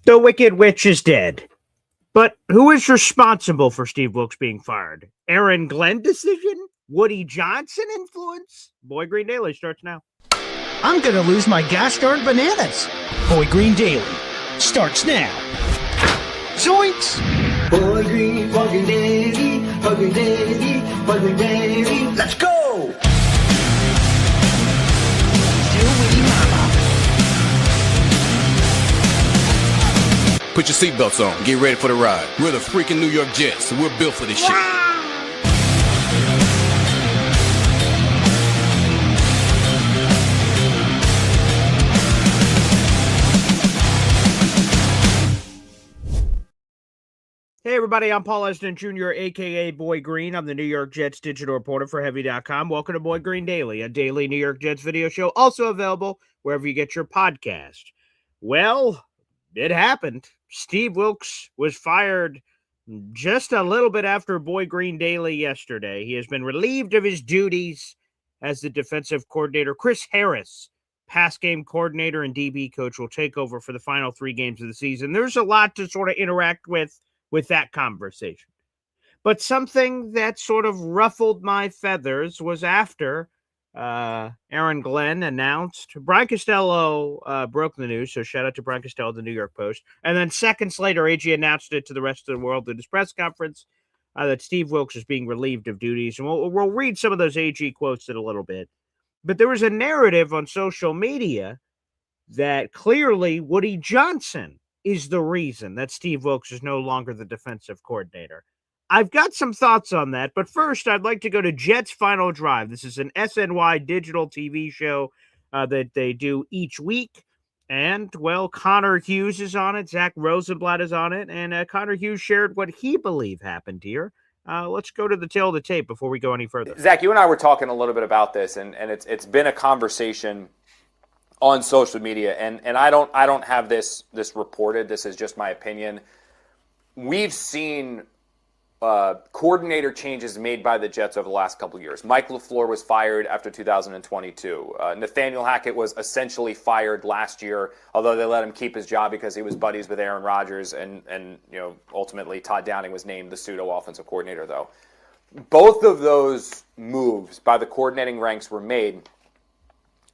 The Wicked Witch is dead. But who is responsible for Steve Wilks being fired? Aaron Glenn decision? Woody Johnson influence? Boy Green Daily starts now. I'm gonna lose my gosh darn bananas. Boy Green Daily starts now. Zoinks! Boy Green fucking Daily, fucking Daily, fucking Daily. Let's go! Put your seatbelts on. Get ready for the ride. We're the freaking New York Jets, so we're built for this shit. Hey everybody, I'm Paul Esden Jr., aka Boy Green. I'm the New York Jets digital reporter for Heavy.com. Welcome to Boy Green Daily, a daily New York Jets video show, also available wherever you get your podcast. Well, it happened. Steve Wilks was fired just a little bit after Boy Green Daily yesterday. He has been relieved of his duties as the defensive coordinator. Chris Harris, pass game coordinator and DB coach, will take over for the final 3 games of the season. There's a lot to sort of interact with that conversation. But something that sort of ruffled my feathers was after Aaron Glenn announced. Brian Costello broke the news, so shout out to Brian Costello, the New York Post. And then seconds later, AG announced it to the rest of the world at his press conference that Steve Wilks is being relieved of duties. And we'll read some of those AG quotes in a little bit. But there was a narrative on social media that clearly Woody Johnson is the reason that Steve Wilks is no longer the defensive coordinator. I've got some thoughts on that, but first I'd like to go to Jets Final Drive. This is an SNY digital TV show that they do each week. And, well, Connor Hughes is on it. Zach Rosenblatt is on it. And Connor Hughes shared what he believed happened here. Let's go to the tail of the tape before we go any further. Zach, you and I were talking a little bit about this, and it's been a conversation on social media, and I don't have this reported. This is just my opinion. We've seen coordinator changes made by the Jets over the last couple of years. Mike LaFleur was fired after 2022. Nathaniel Hackett was essentially fired last year, although they let him keep his job because he was buddies with Aaron Rodgers, and ultimately Todd Downing was named the pseudo offensive coordinator. Though both of those moves by the coordinating ranks were made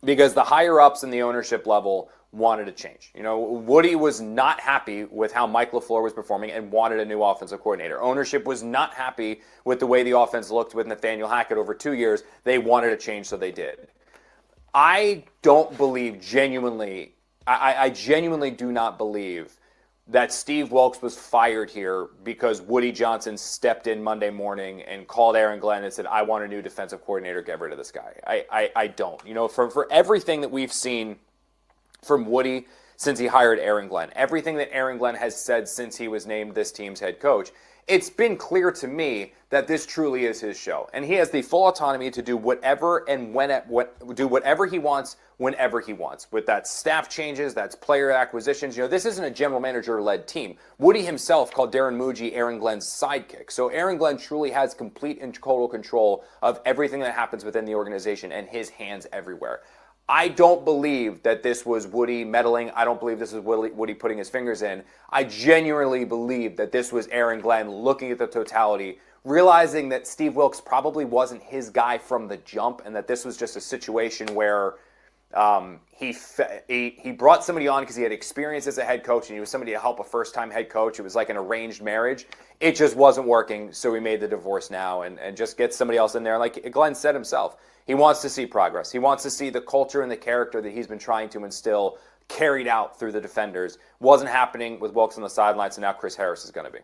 because the higher-ups in the ownership level wanted to change. Woody was not happy with how Mike LaFleur was performing and wanted a new offensive coordinator. Ownership was not happy with the way the offense looked with Nathaniel Hackett over 2 years. They wanted a change, so they did. I don't believe genuinely, I genuinely do not believe that Steve Wilks was fired here because Woody Johnson stepped in Monday morning and called Aaron Glenn and said, I want a new defensive coordinator, get rid of this guy. I don't. For everything that we've seen from Woody since he hired Aaron Glenn, everything that Aaron Glenn has said since he was named this team's head coach, it's been clear to me that this truly is his show. And he has the full autonomy to do whatever and do whatever he wants whenever he wants. With that staff changes, that's player acquisitions. This isn't a general manager-led team. Woody himself called Darren Muji Aaron Glenn's sidekick. So Aaron Glenn truly has complete and total control of everything that happens within the organization and his hands everywhere. I don't believe that this was Woody meddling. I don't believe this is Woody putting his fingers in. I genuinely believe that this was Aaron Glenn looking at the totality, realizing that Steve Wilks probably wasn't his guy from the jump, and that this was just a situation where he brought somebody on because he had experience as a head coach, and he was somebody to help a first-time head coach. It was like an arranged marriage. It just wasn't working, so he made the divorce now and just get somebody else in there. Like Glenn said himself, he wants to see progress. He wants to see the culture and the character that he's been trying to instill carried out through the defenders. Wasn't happening with Wilks on the sidelines, and now Chris Harris is going to be.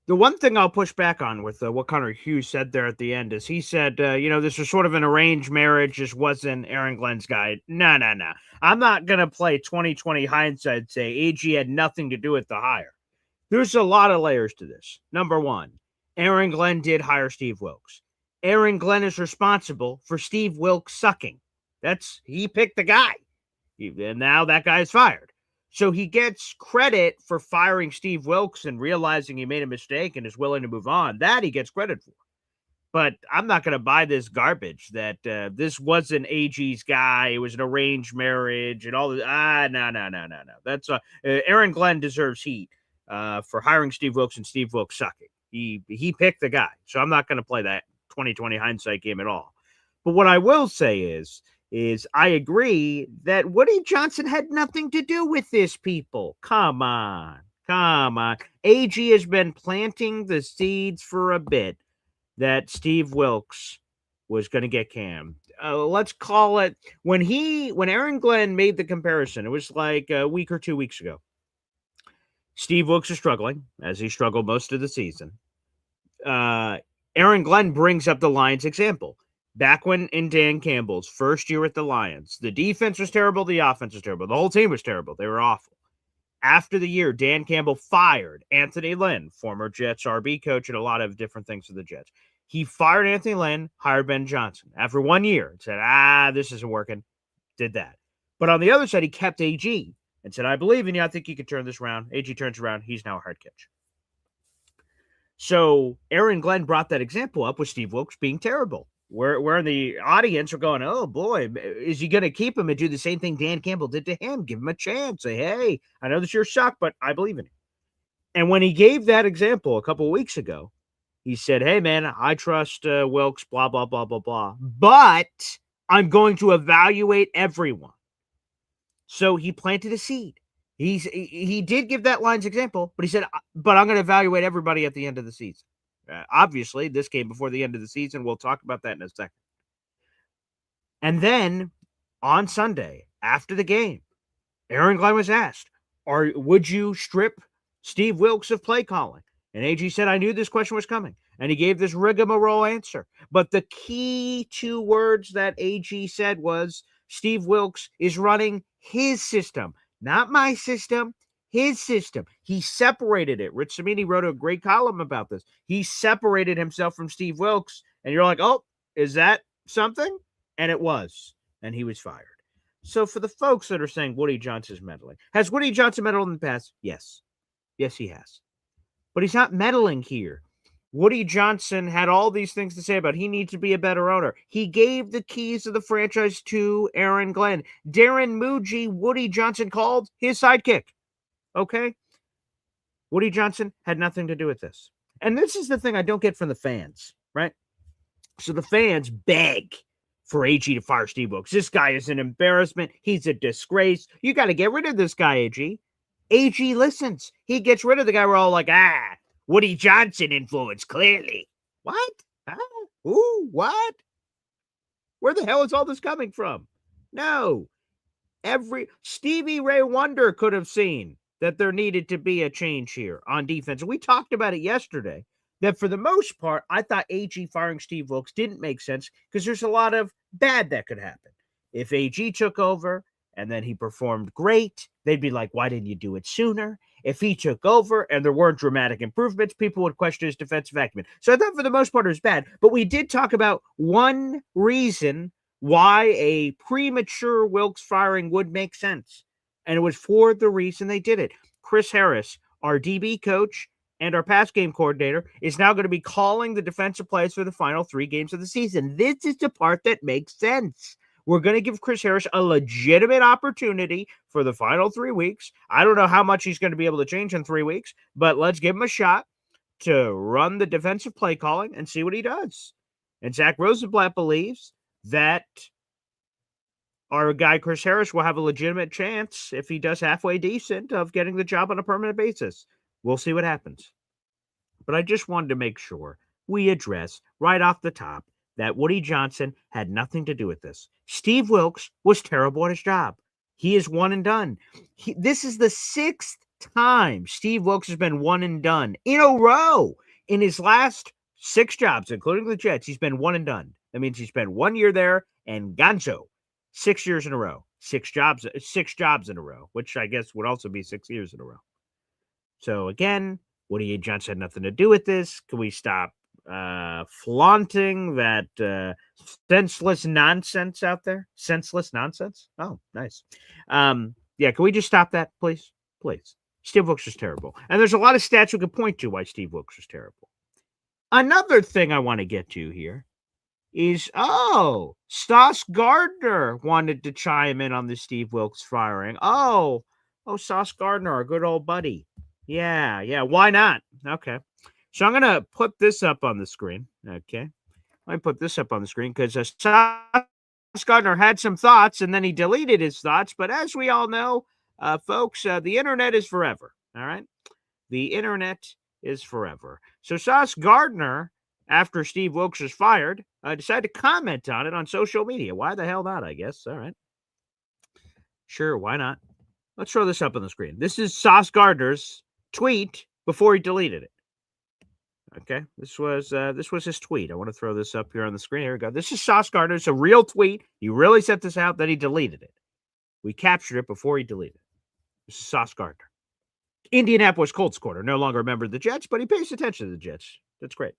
The one thing I'll push back on with what Connor Hughes said there at the end is he said, this was sort of an arranged marriage, just wasn't Aaron Glenn's guy. No. I'm not going to play 20/20 hindsight and say AG had nothing to do with the hire. There's a lot of layers to this. Number one, Aaron Glenn did hire Steve Wilks. Aaron Glenn is responsible for Steve Wilks sucking. He picked the guy. And now that guy's fired. So he gets credit for firing Steve Wilks and realizing he made a mistake and is willing to move on. That he gets credit for. But I'm not going to buy this garbage that this wasn't AG's guy. It was an arranged marriage and all this. No. That's Aaron Glenn deserves heat for hiring Steve Wilks and Steve Wilks sucking. He picked the guy, so I'm not going to play that 2020 hindsight game at all. But what I will say is I agree that Woody Johnson had nothing to do with this, people. Come on. AG has been planting the seeds for a bit that Steve Wilks was going to get canned. Let's call it when Aaron Glenn made the comparison, it was like a week or 2 weeks ago. Steve Wilks is struggling, as he struggled most of the season. Aaron Glenn brings up the Lions example. Back when in Dan Campbell's first year at the Lions, the defense was terrible, the offense was terrible, the whole team was terrible. They were awful. After the year, Dan Campbell fired Anthony Lynn, former Jets RB coach and a lot of different things for the Jets. He fired Anthony Lynn, hired Ben Johnson. After 1 year, said, this isn't working. Did that. But on the other side, he kept AG and said, I believe in you. I think you can turn this around. AG turns around. He's now a hard catch. So Aaron Glenn brought that example up with Steve Wilks being terrible. Where in the audience are going, oh boy, is he going to keep him and do the same thing Dan Campbell did to him? Give him a chance. Say, hey, I know this year sucked, but I believe in you. And when he gave that example a couple of weeks ago, he said, hey man, I trust Wilks, blah, blah, blah, blah, blah. But I'm going to evaluate everyone. So he planted a seed. He did give that Lions example, but he said, but I'm going to evaluate everybody at the end of the season. Obviously, this came before the end of the season. We'll talk about that in a second. And then on Sunday, after the game, Aaron Glenn was asked, would you strip Steve Wilks of play calling? And AG said, I knew this question was coming. And he gave this rigmarole answer. But the key 2 words that AG said was, Steve Wilks is running his system, not my system. His system. He separated it. Rich Cimini wrote a great column about this. He separated himself from Steve Wilks, and you're like, oh, is that something? And it was. And he was fired. So for the folks that are saying Woody Johnson's meddling, has Woody Johnson meddled in the past? Yes. Yes, he has. But he's not meddling here. Woody Johnson had all these things to say about he needs to be a better owner. He gave the keys of the franchise to Aaron Glenn. Darren Muji, Woody Johnson called his sidekick. Okay? Woody Johnson had nothing to do with this. And this is the thing I don't get from the fans, right? So the fans beg for AG to fire Steve Wilks. This guy is an embarrassment. He's a disgrace. You got to get rid of this guy, AG. AG listens. He gets rid of the guy. We're all like, Woody Johnson influence, clearly. What? Ooh, what? Where the hell is all this coming from? No. Stevie Ray Wonder could have seen that there needed to be a change here on defense. We talked about it yesterday, that for the most part, I thought AG firing Steve Wilks didn't make sense because there's a lot of bad that could happen. If AG took over and then he performed great, they'd be like, why didn't you do it sooner? If he took over and there weren't dramatic improvements, people would question his defensive acumen. So I thought for the most part it was bad. But we did talk about one reason why a premature Wilks firing would make sense. And it was for the reason they did it. Chris Harris, our DB coach and our pass game coordinator, is now going to be calling the defensive plays for the final 3 games of the season. This is the part that makes sense. We're going to give Chris Harris a legitimate opportunity for the final 3 weeks. I don't know how much he's going to be able to change in 3 weeks, but let's give him a shot to run the defensive play calling and see what he does. And Zach Rosenblatt believes that our guy Chris Harris will have a legitimate chance, if he does halfway decent, of getting the job on a permanent basis. We'll see what happens. But I just wanted to make sure we address right off the top that Woody Johnson had nothing to do with this. Steve Wilks was terrible at his job. He is one and done. This is the 6th time Steve Wilks has been one and done in a row. In his last 6 jobs, including the Jets, he's been one and done. That means he spent 1 year there and gonzo. 6 years in a row. 6 jobs in a row, which I guess would also be 6 years in a row. So again, Woody Johnson had nothing to do with this. Can we stop flaunting that senseless nonsense out there? Senseless nonsense? Oh, nice. Can we just stop that, please? Please. Steve Wilks was terrible. And there's a lot of stats we could point to why Steve Wilks was terrible. Another thing I want to get to here is, Sauce Gardner wanted to chime in on the Steve Wilks firing. Sauce Gardner, our good old buddy. Yeah, why not? Okay. So I'm going to put this up on the screen. Okay. Let me put this up on the screen because Sauce Gardner had some thoughts and then he deleted his thoughts. But as we all know, folks, the internet is forever. All right. The internet is forever. So Sauce Gardner, after Steve Wilks was fired, decided to comment on it on social media. Why the hell not, I guess. All right. Sure, why not? Let's throw this up on the screen. This is Sauce Gardner's tweet before he deleted it. Okay, this was his tweet. I want to throw this up here on the screen. Here we go. This is Sauce Gardner. It's a real tweet. He really sent this out, then he deleted it. We captured it before he deleted it. This is Sauce Gardner. Indianapolis Colts quarter, no longer a member of the Jets, but he pays attention to the Jets. That's great.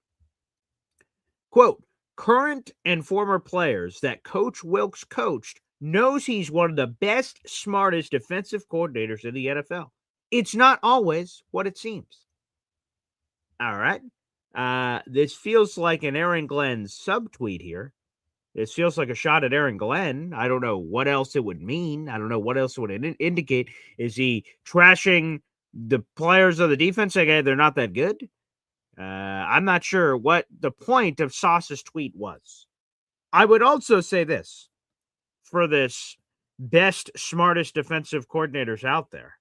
Quote, current and former players that Coach Wilks coached knows he's one of the best, smartest defensive coordinators in the NFL. It's not always what it seems. All right. This feels like an Aaron Glenn subtweet here. This feels like a shot at Aaron Glenn. I don't know what else it would mean. I don't know what else it would indicate. Is he trashing the players of the defense? Again, they're not that good. I'm not sure what the point of Sauce's tweet was. I would also say this for this best, smartest defensive coordinators out there.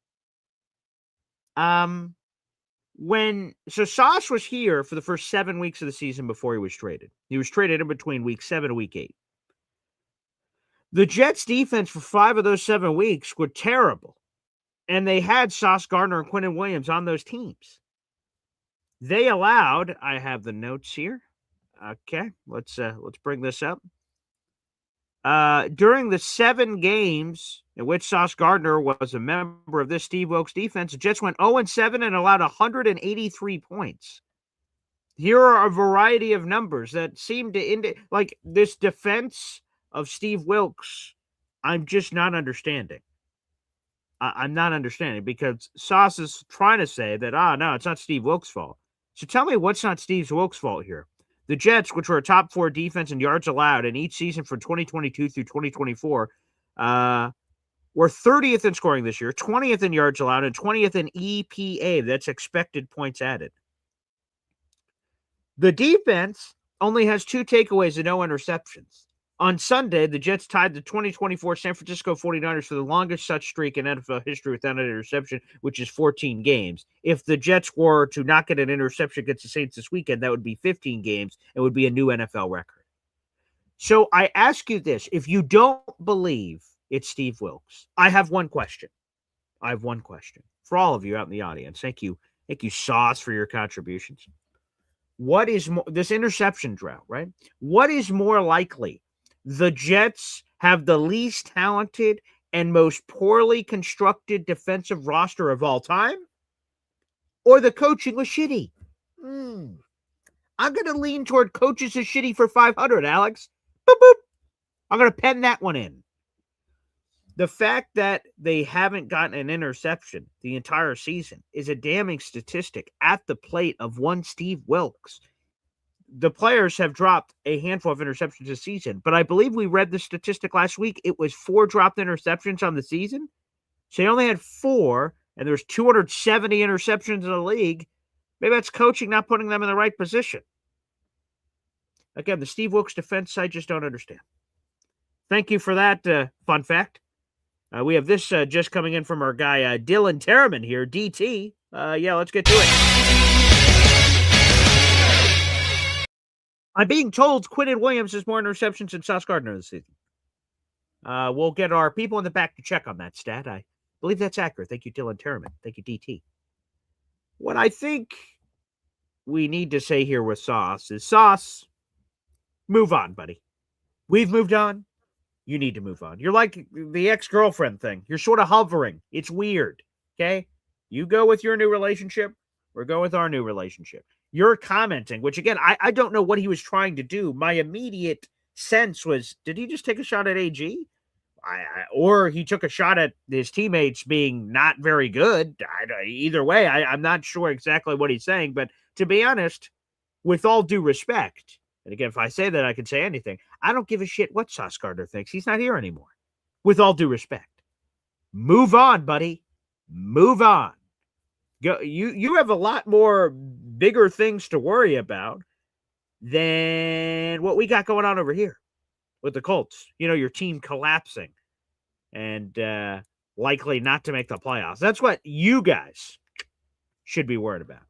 So Sauce was here for the first 7 weeks of the season before he was traded. He was traded in between week 7 and week 8. The Jets defense for 5 of those 7 weeks were terrible. And they had Sauce Gardner and Quinnen Williams on those teams. They allowed, I have the notes here. Okay, let's bring this up. During the 7 games in which Sauce Gardner was a member of this Steve Wilks defense, the Jets went 0-7 and allowed 183 points. Here are a variety of numbers that seem to indicate, like, this defense of Steve Wilks, I'm just not understanding. I'm not understanding because Sauce is trying to say that, no, it's not Steve Wilks' fault. So tell me what's not Steve Wilks' fault here. The Jets, which were a top 4 defense in yards allowed in each season from 2022 through 2024, were 30th in scoring this year, 20th in yards allowed, and 20th in EPA. That's expected points added. The defense only has 2 takeaways and no interceptions. On Sunday, the Jets tied the 2024 San Francisco 49ers for the longest such streak in NFL history without an interception, which is 14 games. If the Jets were to not get an interception against the Saints this weekend, that would be 15 games and would be a new NFL record. So I ask you this. If you don't believe it's Steve Wilks, I have one question. For all of you out in the audience. Thank you, Sauce, for your contributions. What is this interception drought, right? What is more likely? The Jets have the least talented and most poorly constructed defensive roster of all time? Or the coaching was shitty? I'm going to lean toward coaches is shitty for 500, Alex. Boop, boop. I'm going to pen that one in. The fact that they haven't gotten an interception the entire season is a damning statistic at the plate of one Steve Wilks. The players have dropped a handful of interceptions this season, but I believe we read the statistic last week. It was 4 dropped interceptions on the season. So they only had 4, and there's 270 interceptions in the league. Maybe that's coaching not putting them in the right position. Again, the Steve Wilks defense, I just don't understand. Thank you for that fun fact. We have this just coming in from our guy, Dylan Terriman here, DT. Let's get to it. I'm being told Quinnen Williams has more interceptions than Sauce Gardner this season. We'll get our people in the back to check on that stat. I believe that's accurate. Thank you, Dylan Terriman. Thank you, DT. What I think we need to say here with Sauce is, Sauce, move on, buddy. We've moved on. You need to move on. You're like the ex-girlfriend thing. You're sort of hovering. It's weird, okay? You go with your new relationship. We're going with our new relationship. You're commenting, which, again, I don't know what he was trying to do. My immediate sense was, did he just take a shot at AG? Or he took a shot at his teammates being not very good. Either way, I'm not sure exactly what he's saying. But to be honest, with all due respect, and again, if I say that, I can say anything. I don't give a shit what Sauce Gardner thinks. He's not here anymore. With all due respect. Move on, buddy. Move on. Go. You have a lot more bigger things to worry about than what we got going on over here with the Colts. Your team collapsing and likely not to make the playoffs. That's what you guys should be worried about.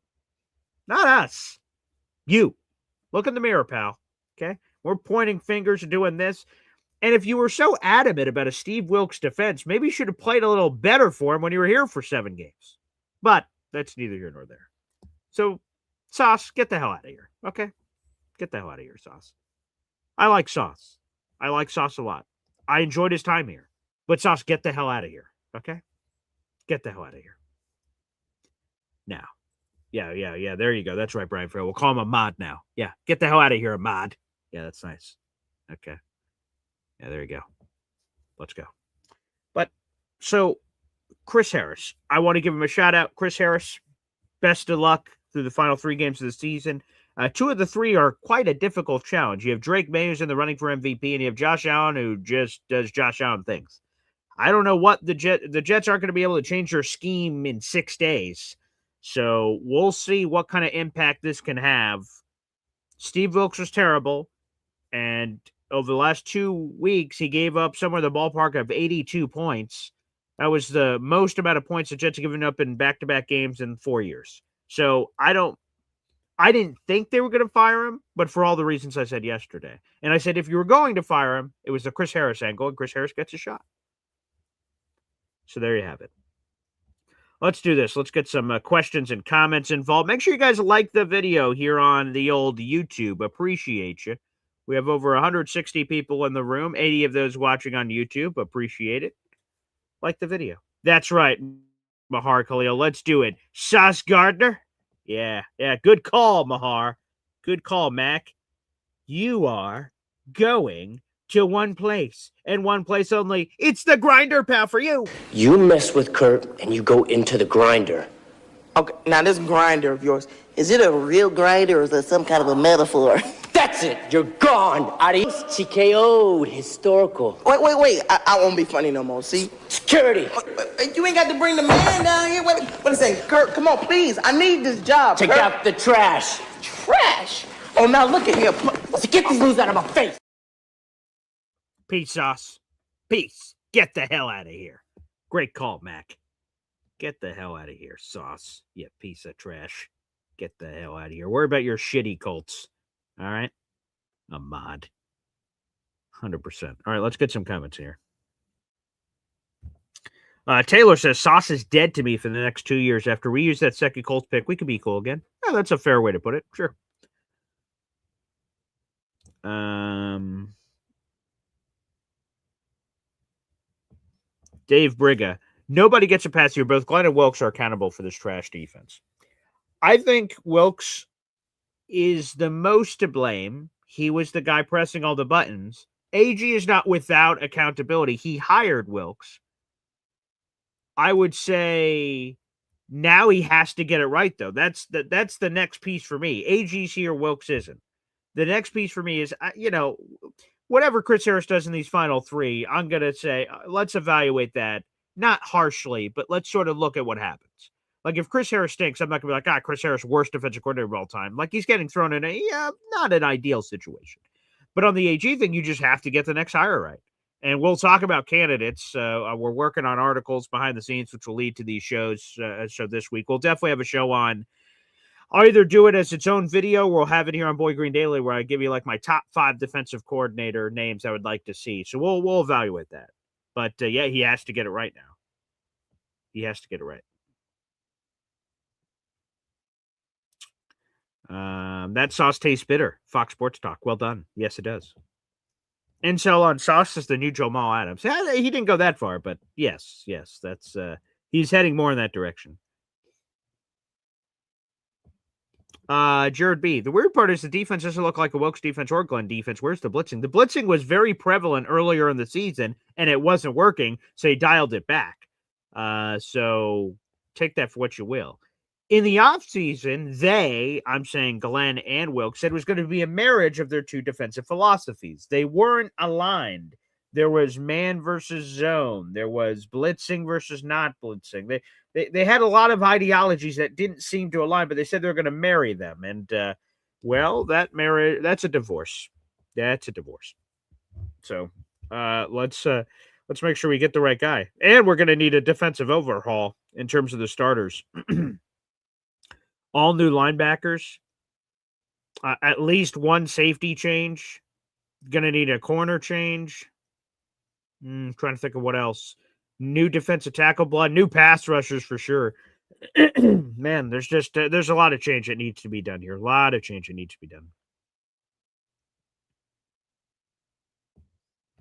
Not us. You. Look in the mirror, pal. Okay? We're pointing fingers and doing this. And if you were so adamant about a Steve Wilks defense, maybe you should have played a little better for him when you were here for 7 games. But that's neither here nor there. So, Sauce, get the hell out of here. Okay? Get the hell out of here, Sauce. I like Sauce. I like Sauce a lot. I enjoyed his time here. But Sauce, get the hell out of here. Okay? Get the hell out of here. Now. Yeah. There you go. That's right, Brian Farrell. We'll call him Ahmad now. Yeah. Get the hell out of here, Ahmad. Yeah, that's nice. Okay. Yeah, there you go. Let's go. But so Chris Harris, I want to give him a shout out. Chris Harris, best of luck through the final 3 games of the season. 2 of the 3 are quite a difficult challenge. You have Drake May, who's in the running for MVP, and you have Josh Allen, who just does Josh Allen things. I don't know what the Jets aren't going to be able to change their scheme in 6 days. So we'll see what kind of impact this can have. Steve Wilks was terrible, and over the last 2 weeks, he gave up somewhere in the ballpark of 82 points. That was the most amount of points the Jets have given up in back-to-back games in 4 years. So I didn't think they were going to fire him, but for all the reasons I said yesterday. And I said if you were going to fire him, it was the Chris Harris angle, and Chris Harris gets a shot. So there you have it. Let's do this. Let's get some questions and comments involved. Make sure you guys like the video here on the old YouTube. Appreciate you. We have over 160 people in the room, 80 of those watching on YouTube. Appreciate it. Like the video. That's right, Mahar Khalil. Let's do it. Sauce Gardner. Yeah. Good call, Mahar. Good call, Mac. You are going to one place and one place only. It's the grinder, pal, for you. You mess with Kurt and you go into the grinder. Okay, now this grinder of yours, is it a real grinder or is it some kind of a metaphor? That's it. You're gone. Adios. TKO'd. Historical. Wait. I won't be funny no more, see? Security. You ain't got to bring the man down here. Wait a second. Kurt, come on, please. I need this job, Take Kurt. out the trash. Trash? Oh, now look at here. So get these moves out of my face. Peace, Sauce. Peace. Get the hell out of here. Great call, Mac. Get the hell out of here, Sauce. You piece of trash. Get the hell out of here. Worry about your shitty Colts. All right? Ahmad. 100%. All right, let's get some comments here. Taylor says, Sauce is dead to me for the next 2 years. After we use that second Colts pick, we could be cool again. Yeah, that's a fair way to put it. Sure. Dave Briga. Nobody gets a pass here. Both Glenn and Wilks are accountable for this trash defense. I think Wilks is the most to blame. He was the guy pressing all the buttons. AG is not without accountability. He hired Wilks. I would say now he has to get it right, though. That's the next piece for me. AG's here, Wilks isn't. The next piece for me is, whatever Chris Harris does in these final 3, I'm going to say, let's evaluate that. Not harshly, but let's sort of look at what happens. Like, if Chris Harris stinks, I'm not going to be like, Chris Harris, worst defensive coordinator of all time. Like, he's getting thrown in not an ideal situation. But on the AG thing, you just have to get the next hire right. And we'll talk about candidates. We're working on articles behind the scenes, which will lead to these shows. So this week, we'll definitely have a show on. I'll either do it as its own video or we'll have it here on Boy Green Daily where I give you like my top 5 defensive coordinator names I would like to see. So we'll evaluate that. But yeah, he has to get it right now. He has to get it right. That sauce tastes bitter. Fox Sports Talk. Well done. Yes, it does. Incel on Sauce is the new Jamal Adams. He didn't go that far, but yes, that's he's heading more in that direction. Jared B. The weird part is the defense doesn't look like a Wilks defense or Glenn defense. Where's the blitzing? The blitzing was very prevalent earlier in the season, and it wasn't working, so he dialed it back. So take that for what you will. In the offseason, I'm saying Glenn and Wilks, said it was going to be a marriage of their two defensive philosophies. They weren't aligned. There was man versus zone. There was blitzing versus not blitzing. They had a lot of ideologies that didn't seem to align, but they said they were going to marry them. And, that's a divorce. That's a divorce. So let's make sure we get the right guy. And we're going to need a defensive overhaul in terms of the starters. All new linebackers, at least one safety change. Going to need a corner change. Trying to think of what else. New defensive tackle blood, new pass rushers for sure. Man, there's a lot of change that needs to be done here. A lot of change that needs to be done.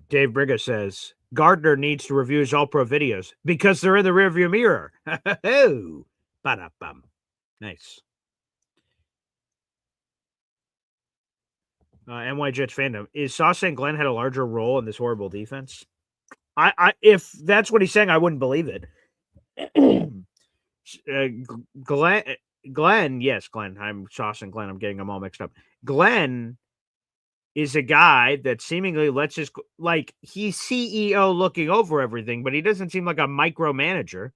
Dave Briga says, Gardner needs to review his All-Pro videos because they're in the rearview mirror. Oh, ba-da-bum. Nice. NY Jets fandom. Is Sauce saying Glenn had a larger role in this horrible defense? If that's what he's saying, I wouldn't believe it. Glenn, yes, Glenn. I'm Sauce and Glenn. I'm getting them all mixed up. Glenn is a guy that seemingly he's CEO looking over everything, but he doesn't seem like a micromanager.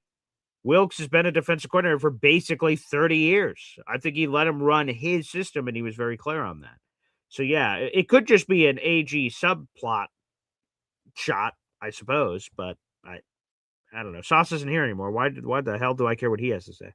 Wilks has been a defensive coordinator for basically 30 years. I think he let him run his system, and he was very clear on that. So, yeah, it could just be an AG subplot shot, I suppose, but I don't know. Sauce isn't here anymore. Why the hell do I care what he has to say?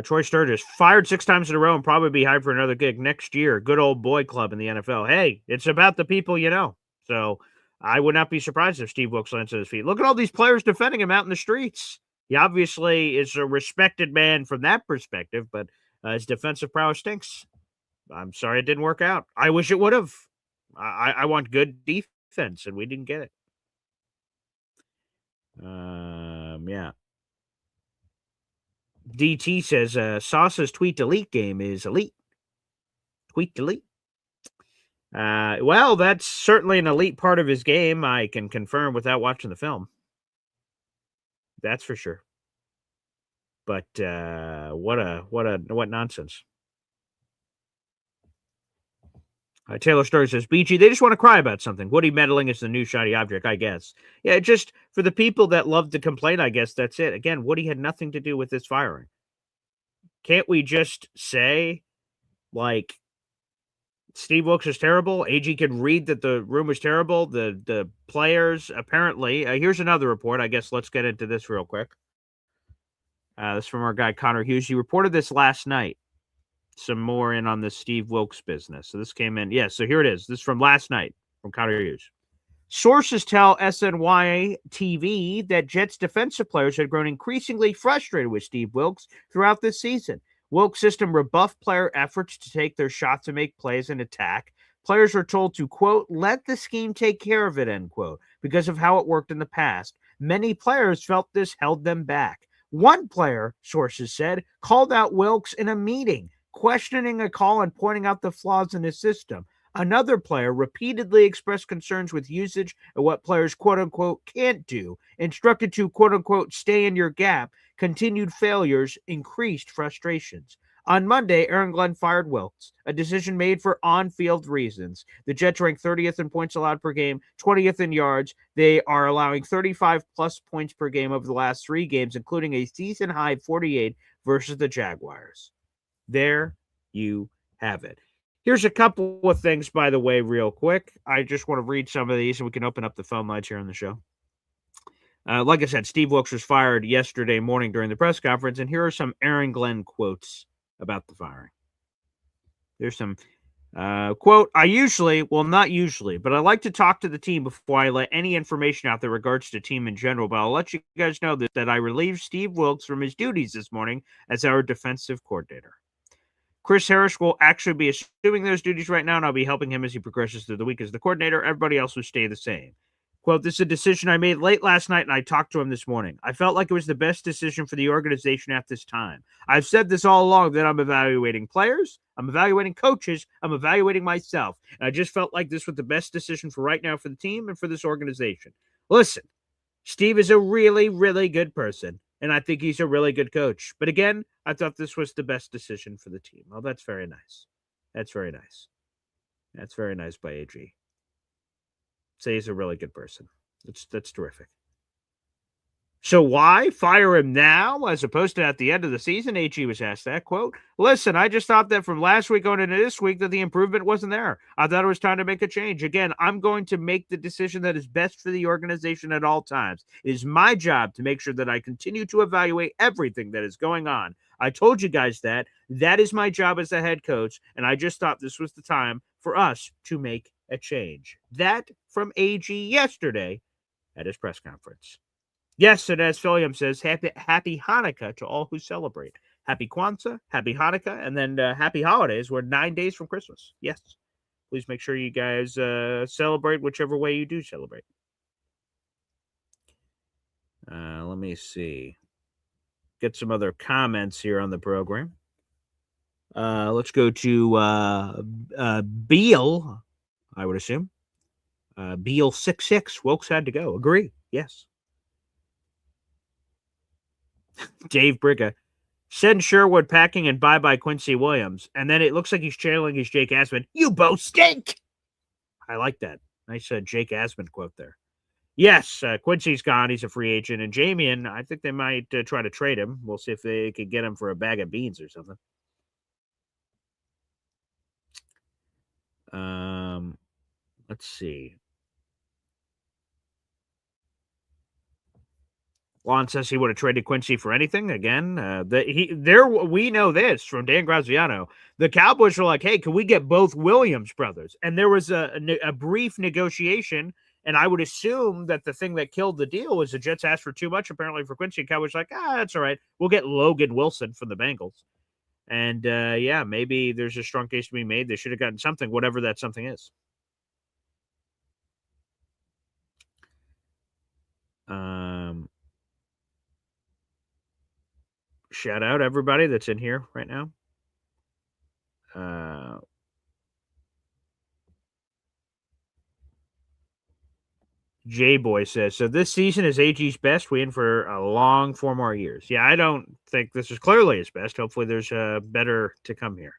Troy Sturgis, fired 6 times in a row and probably be hired for another gig next year. Good old boy club in the NFL. Hey, it's about the people you know. So I would not be surprised if Steve Wilks lands at his feet. Look at all these players defending him out in the streets. He obviously is a respected man from that perspective, but his defensive prowess stinks. I'm sorry it didn't work out. I wish it would have. I want good defense, and we didn't get it. Yeah. DT says Sauce's tweet delete game is elite. Tweet delete. Well, that's certainly an elite part of his game. I can confirm without watching the film. That's for sure. But what nonsense. Taylor Story says, BG, they just want to cry about something. Woody meddling is the new shiny object, I guess. Yeah, just for the people that love to complain, I guess that's it. Again, Woody had nothing to do with this firing. Can't we just say, Steve Wilks is terrible? AG could read that the room was terrible. The players, apparently. Here's another report. I guess let's get into this real quick. This is from our guy, Connor Hughes. He reported this last night. Some more in on the Steve Wilks business. So this came in. Yeah, so here it is. This is from last night from Connor Hughes. Sources tell SNY TV that Jets defensive players had grown increasingly frustrated with Steve Wilks throughout this season. Wilks' system rebuffed player efforts to take their shots and make plays and attack. Players were told to, quote, let the scheme take care of it, end quote, because of how it worked in the past. Many players felt this held them back. One player, sources said, called out Wilks in a meeting, questioning a call and pointing out the flaws in his system. Another player repeatedly expressed concerns with usage and what players, quote-unquote, can't do, instructed to, quote-unquote, stay in your gap. Continued failures increased frustrations. On Monday, Aaron Glenn fired Wilks, a decision made for on-field reasons. The Jets rank 30th in points allowed per game, 20th in yards. They are allowing 35-plus points per game over the last 3 games, including a season-high 48 versus the Jaguars. There you have it. Here's a couple of things, by the way, real quick. I just want to read some of these, and we can open up the phone lines here on the show. Like I said, Steve Wilks was fired yesterday morning during the press conference, and here are some Aaron Glenn quotes about the firing. There's some, quote, not usually, but I like to talk to the team before I let any information out that regards to team in general, but I'll let you guys know that I relieved Steve Wilks from his duties this morning as our defensive coordinator. Chris Harris will actually be assuming those duties right now, and I'll be helping him as he progresses through the week as the coordinator. Everybody else will stay the same. Quote, this is a decision I made late last night, and I talked to him this morning. I felt like it was the best decision for the organization at this time. I've said this all along that I'm evaluating players, I'm evaluating coaches, I'm evaluating myself. And I just felt like this was the best decision for right now for the team and for this organization. Listen, Steve is a really, really good person, and I think he's a really good coach. But again, I thought this was the best decision for the team. Oh, that's very nice. That's very nice. That's very nice by AG. Say he's a really good person. That's terrific. So why fire him now as opposed to at the end of the season? AG was asked that. Quote, listen, I just thought that from last week on into this week that the improvement wasn't there. I thought it was time to make a change. Again, I'm going to make the decision that is best for the organization at all times. It is my job to make sure that I continue to evaluate everything that is going on. I told you guys that. That is my job as the head coach, and I just thought this was the time for us to make a change. That from AG yesterday at his press conference. Yes, and as Philium says, happy Hanukkah to all who celebrate. Happy Kwanzaa, happy Hanukkah, and then happy holidays. We're 9 days from Christmas. Yes. Please make sure you guys celebrate whichever way you do celebrate. Let me see. Get some other comments here on the program. Let's go to Beal, I would assume. Beal66. Wilks had to go. Agree. Yes. Dave Brigga. Send Sherwood packing and bye-bye Quincy Williams. And then it looks like he's channeling his Jake Asman. You both stink! I like that. Nice Jake Asman quote there. Yes, Quincy's gone. He's a free agent. And Jamian, I think they might try to trade him. We'll see if they could get him for a bag of beans or something. Let's see. Lon says he would have traded Quincy for anything. Again, we know this from Dan Graziano. The Cowboys were like, hey, can we get both Williams brothers? And there was a brief negotiation, and I would assume that the thing that killed the deal was the Jets asked for too much, apparently, for Quincy. And Cowboys were like, that's all right. We'll get Logan Wilson from the Bengals. And, yeah, maybe there's a strong case to be made. They should have gotten something, whatever that something is. Shout out everybody that's in here right now. J-Boy says, so this season is AG's best. We in for a long 4 more years. Yeah, I don't think this is clearly his best. Hopefully there's better to come here.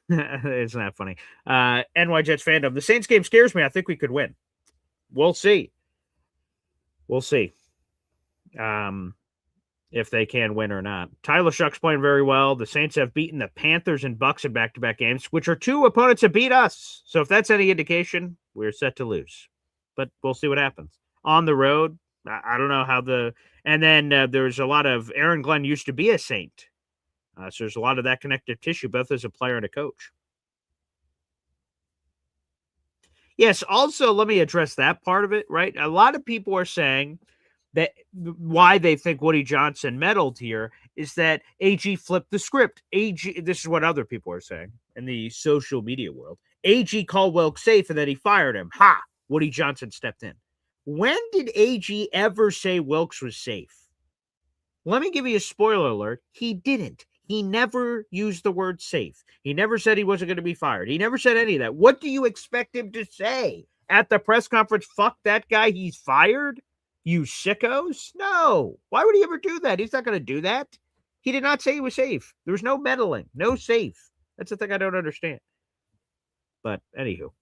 Isn't that funny? NY Jets fandom. The Saints game scares me. I think we could win. We'll see. We'll see. If they can win or not. Tyler Shuck's playing very well. The Saints have beaten the Panthers and Bucks in back-to-back games, which are 2 opponents that beat us. So if that's any indication, we're set to lose. But we'll see what happens. On the road, I don't know how the... And then there's a lot of... Aaron Glenn used to be a Saint. So there's a lot of that connective tissue, both as a player and a coach. Yes, also, let me address that part of it, right? A lot of people are saying that why they think Woody Johnson meddled here is that AG flipped the script. AG, this is what other people are saying in the social media world. AG called Wilks safe and then he fired him. Ha! Woody Johnson stepped in. When did AG ever say Wilks was safe? Let me give you a spoiler alert. He didn't. He never used the word safe. He never said he wasn't going to be fired. He never said any of that. What do you expect him to say at the press conference? Fuck that guy. He's fired. You sickos? No. Why would he ever do that? He's not going to do that. He did not say he was safe. There was no meddling. No safe. That's the thing I don't understand. But anywho.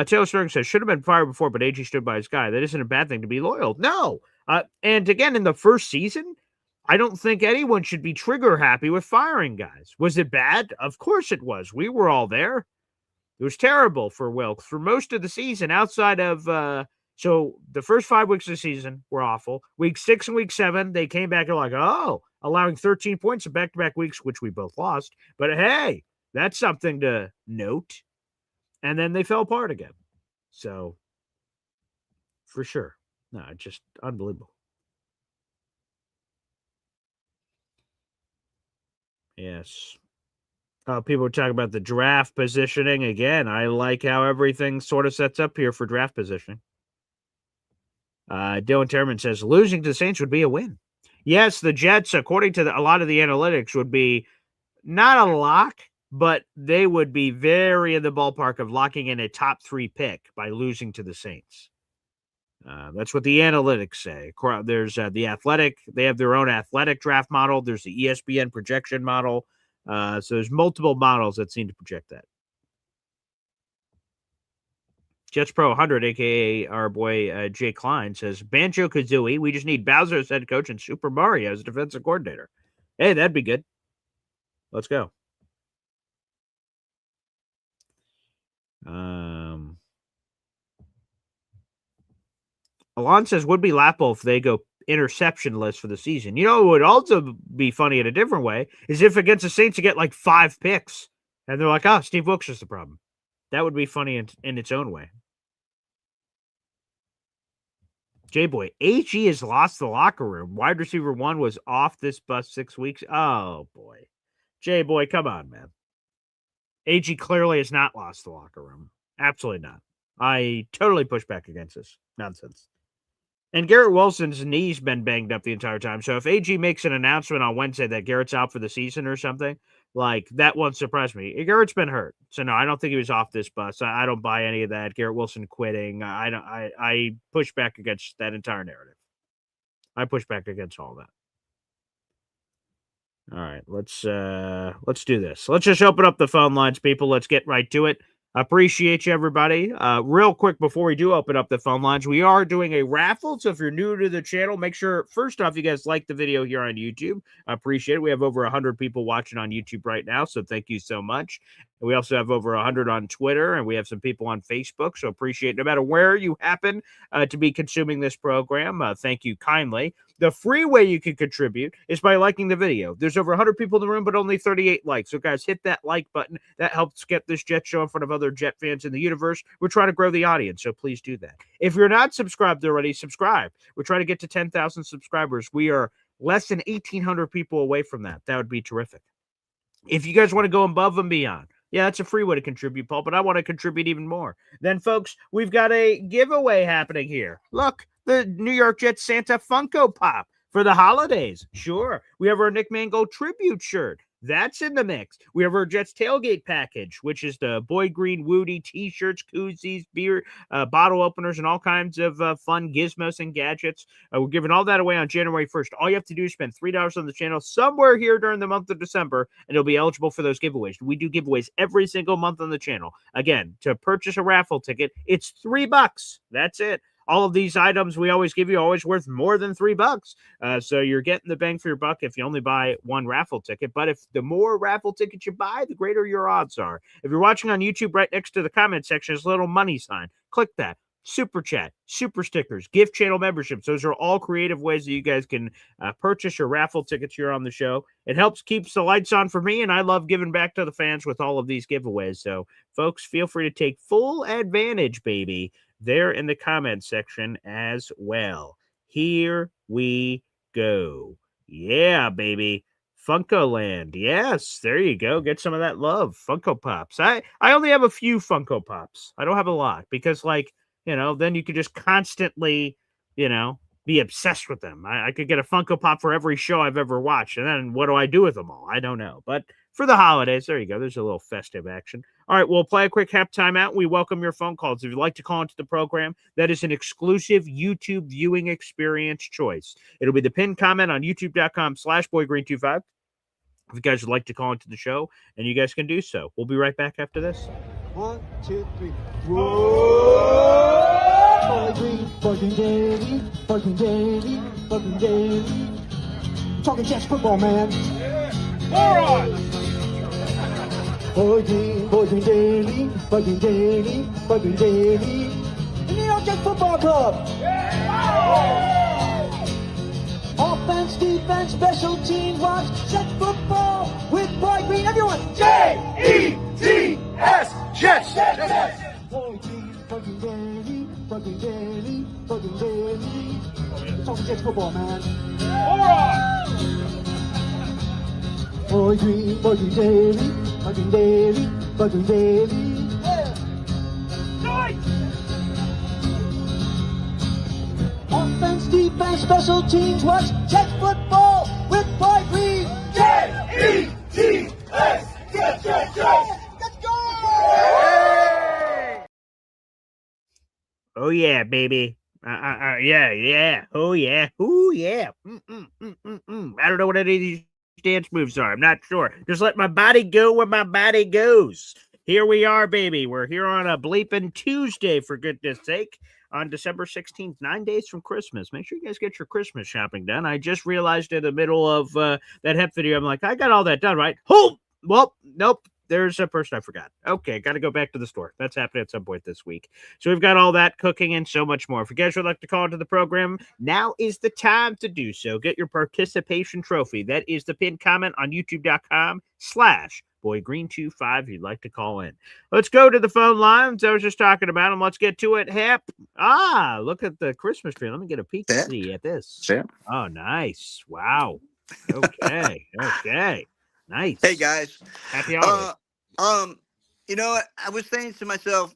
Taylor Sterling says, should have been fired before, but AG stood by his guy. That isn't a bad thing to be loyal. No. And again, in the first season, I don't think anyone should be trigger happy with firing guys. Was it bad? Of course it was. We were all there. It was terrible for Wilks. For most of the season, outside of... So the first 5 weeks of the season were awful. Week 6 and week 7, they came back and like, oh, allowing 13 points in back-to-back weeks, which we both lost. But hey, that's something to note. And then they fell apart again. So, for sure. No, just unbelievable. Yes. People were talking about the draft positioning. Again, I like how everything sort of sets up here for draft positioning. Dylan Terman says, losing to the Saints would be a win. Yes, the Jets, according to a lot of the analytics, would be not a lock, but they would be very in the ballpark of locking in a top 3 pick by losing to the Saints. That's what the analytics say. There's the Athletic. They have their own Athletic draft model. There's the ESPN projection model. So there's multiple models that seem to project that. Jets Pro 100, a.k.a. our boy Jay Klein, says, Banjo-Kazooie, we just need Bowser as head coach and Super Mario as defensive coordinator. Hey, that'd be good. Let's go. Alon says, would be laughable if they go interception-less for the season. You know, it would also be funny in a different way is if against the Saints you get like 5 picks, and they're like, oh, Steve Wilks is the problem. That would be funny in its own way. J-Boy, AG has lost the locker room. Wide receiver 1 was off this bus 6 weeks. Oh, boy. J-Boy, come on, man. AG clearly has not lost the locker room. Absolutely not. I totally push back against this nonsense. And Garrett Wilson's knee's been banged up the entire time. So if AG makes an announcement on Wednesday that Garrett's out for the season or something, like, that won't surprise me. Garrett's been hurt. So, no, I don't think he was off this bus. I don't buy any of that. Garrett Wilson quitting. I push back against that entire narrative. I push back against all that. All right, let's do this. Let's just open up the phone lines, people. Let's get right to it. Appreciate you, everybody. Real quick, before we do open up the phone lines, we are doing a raffle. So if you're new to the channel, make sure, first off, you guys like the video here on YouTube. I appreciate it. We have over 100 people watching on YouTube right now, so thank you so much. And we also have over 100 on Twitter, and we have some people on Facebook, so appreciate it. No matter where you happen to be consuming this program, thank you kindly. The free way you can contribute is by liking the video. There's over 100 people in the room, but only 38 likes. So, guys, hit that like button. That helps get this Jet show in front of other Jet fans in the universe. We're trying to grow the audience, so please do that. If you're not subscribed already, subscribe. We're trying to get to 10,000 subscribers. We are less than 1,800 people away from that. That would be terrific. If you guys want to go above and beyond, yeah, that's a free way to contribute, Paul, but I want to contribute even more. Then, folks, we've got a giveaway happening here. Look, the New York Jets Santa Funko Pop for the holidays. Sure. We have our Nick Mangold tribute shirt. That's in the mix. We have our Jets tailgate package, which is the Boy Green Woody t-shirts, koozies, beer, bottle openers, and all kinds of fun gizmos and gadgets. We're giving all that away on January 1st. All you have to do is spend $3 on the channel somewhere here during the month of December, and you'll be eligible for those giveaways. We do giveaways every single month on the channel. Again, to purchase a raffle ticket, it's $3. That's it. All of these items we always give you always worth more than $3. So you're getting the bang for your buck if you only buy one raffle ticket. But if the more raffle tickets you buy, the greater your odds are. If you're watching on YouTube, right next to the comment section is a little money sign. Click that. Super chat, super stickers, gift channel memberships. Those are all creative ways that you guys can purchase your raffle tickets here on the show. It helps keeps the lights on for me, and I love giving back to the fans with all of these giveaways. So, folks, feel free to take full advantage, baby, there in the comment section as well. Here we go. Yeah, baby. Funko Land. Yes, there you go. Get some of that love. Funko Pops. I only have a few Funko Pops. I don't have a lot because, like, you know, then you could just constantly, you know, be obsessed with them. I could get a Funko Pop for every show I've ever watched. And then what do I do with them all? I don't know. But for the holidays, there you go. There's a little festive action. All right, we'll play a quick half timeout. We welcome your phone calls. If you'd like to call into the program, that is an exclusive YouTube viewing experience choice. It'll be the pinned comment on youtube.com/boygreen25. If you guys would like to call into the show, and you guys can do so. We'll be right back after this. 1, 2, 3. Whoa! Boy Green, fucking daily, fucking daily, fucking daily. Talking Jets football, man. Moron! Boy Green daily, fucking daily, fucking daily. The New York Jets Football Club. Offense, defense, special teams, watch Jets football with Boy Green. Everyone, J-E-T-S, Jets, Jets. Boy Green, fucking daily, fucking daily, fucking daily. Talking Jets football, man. Boy Green, fucking daily, fucking daily, fucking daily. Offense, defense, special teams, watch Jets football with Boy Green. J-E-T-S, Jets, Jets, Jets. Let's go! Oh, yeah, baby. Yeah. Oh, yeah. Oh, yeah. I don't know what any of these dance moves are. I'm not sure. Just let my body go where my body goes. Here we are, baby. We're here on a bleeping Tuesday, for goodness sake, on December 16th, 9 days from Christmas. Make sure you guys get your Christmas shopping done. I just realized in the middle of that hep video, I'm like, I got all that done, right? Oh, well, nope. There's a person I forgot. Okay, got to go back to the store. That's happening at some point this week. So we've got all that cooking and so much more. If you guys would like to call into the program, now is the time to do so. Get your participation trophy. That is the pinned comment on youtube.com/boygreen25 if you'd like to call in. Let's go to the phone lines. I was just talking about them. Let's get to it. Hep. Look at the Christmas tree. Let me get a peek to see at this. Yeah. Oh, nice. Wow. Okay. Okay. Nice. Hey guys. Happy holidays. You know what? I was saying to myself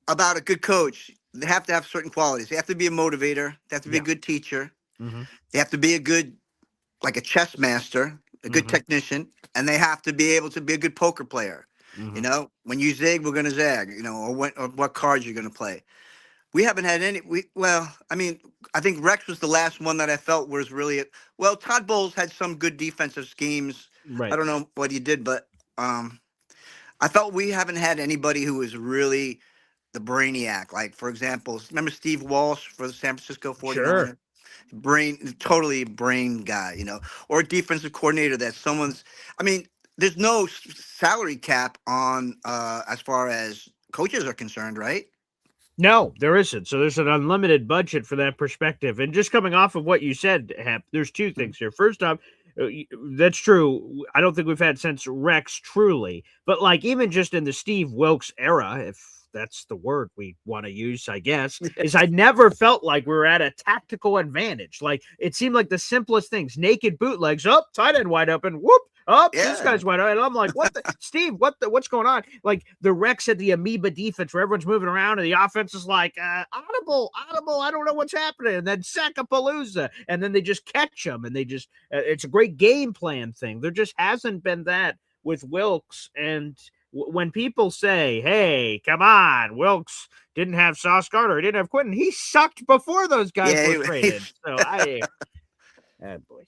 about a good coach. They have to have certain qualities. They have to be a motivator. They have to be a good teacher. Mm-hmm. They have to be a good, like a chess master, a good technician, and they have to be able to be a good poker player. Mm-hmm. You know, when you zig, we're gonna zag. You know, or what cards you're gonna play. We haven't had any. I think Rex was the last one that I felt was really. Well, Todd Bowles had some good defensive schemes. Right. I don't know what he did, but I felt we haven't had anybody who was really the brainiac. Like, for example, remember Steve Walsh for the San Francisco 49ers? Sure. Totally brain guy, you know, or a defensive coordinator that someone's. I mean, there's no salary cap on as far as coaches are concerned, right? No, there isn't. So there's an unlimited budget for that perspective. And just coming off of what you said, Hep, there's two things here. First off, that's true. I don't think we've had since Rex truly, but like even just in the Steve Wilks era, if that's the word we want to use, I guess, is I never felt like we were at a tactical advantage. Like it seemed like the simplest things, naked bootlegs, tight end wide open, whoop, this guy's wide open. And I'm like, what the Steve, what's going on? Like the Rex at the amoeba defense where everyone's moving around and the offense is like, audible, I don't know what's happening. And then Sackapalooza. And then they just catch them and they just, it's a great game plan thing. There just hasn't been that with Wilks. And when people say, hey, come on, Wilks didn't have Sauce Gardner, he didn't have Quentin, he sucked before those guys were traded. So boy.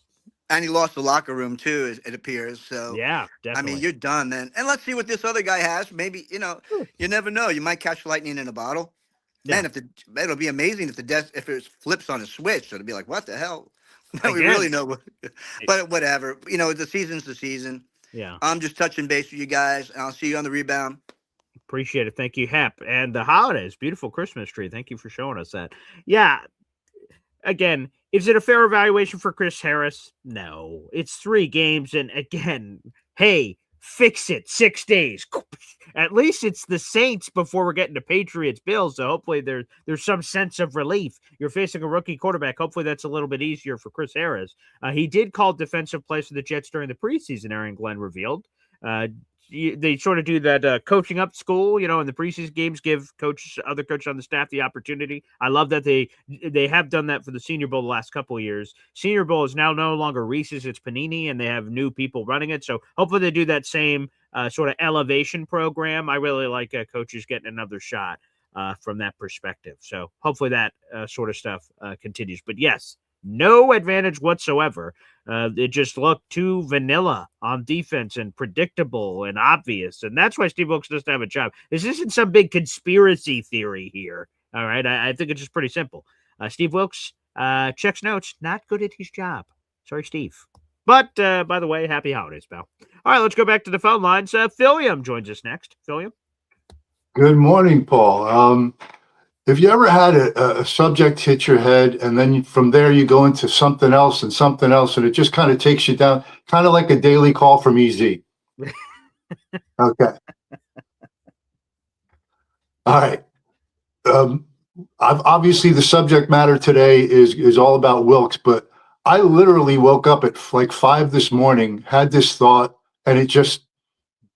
And he lost the locker room too, it appears. So yeah, definitely. I mean, you're done then. And let's see what this other guy has. Maybe, you know, you never know. You might catch lightning in a bottle. Yeah. Man, it'll be amazing if if it flips on a switch. It'll be like, what the hell? We really know. But whatever. You know, the season's the season. Yeah. I'm just touching base with you guys, and I'll see you on the rebound. Appreciate it. Thank you, Hep. And the holidays, beautiful Christmas tree. Thank you for showing us that. Yeah. Again, is it a fair evaluation for Chris Harris? No. It's 3 games, and again, hey, fix it. 6 days. At least it's the Saints before we're getting to Patriots Bills, so hopefully there's some sense of relief. You're facing a rookie quarterback. Hopefully that's a little bit easier for Chris Harris. He did call defensive plays for the Jets during the preseason, Aaron Glenn revealed. They sort of do that coaching up school, you know, in the preseason games, give other coaches on the staff the opportunity. I love that they have done that for the Senior Bowl the last couple of years. Senior Bowl is now no longer Reese's, it's Panini, and they have new people running it. So hopefully they do that same sort of elevation program. I really like coaches getting another shot from that perspective. So hopefully that sort of stuff continues. But yes, no advantage whatsoever. It just looked too vanilla on defense and predictable and obvious. And that's why Steve Wilks doesn't have a job. This isn't some big conspiracy theory here. All right. I think it's just pretty simple. Steve Wilks checks notes, not good at his job. Sorry, Steve. But by the way, happy holidays, pal. All right, let's go back to the phone lines. Philium joins us next. Philium. Good morning, Paul. Have you ever had a subject hit your head and then from there you go into something else and it just kind of takes you down, kind of like a daily call from EZ? Okay. All right. Obviously the subject matter today is all about Wilks, but I literally woke up at like 5 this morning, had this thought, and it just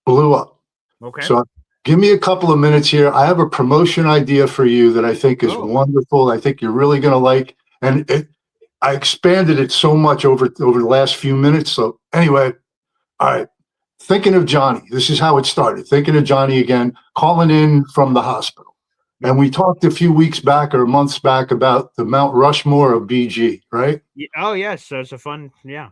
blew up. Okay. So give me a couple of minutes here. I have a promotion idea for you that I think is wonderful. I think you're really going to like, and I expanded it so much over the last few minutes. So anyway, all right. Thinking of Johnny. This is how it started. Thinking of Johnny again, calling in from the hospital. And we talked a few weeks back or months back about the Mount Rushmore of BG, right? Oh yes, so it's a fun, yeah.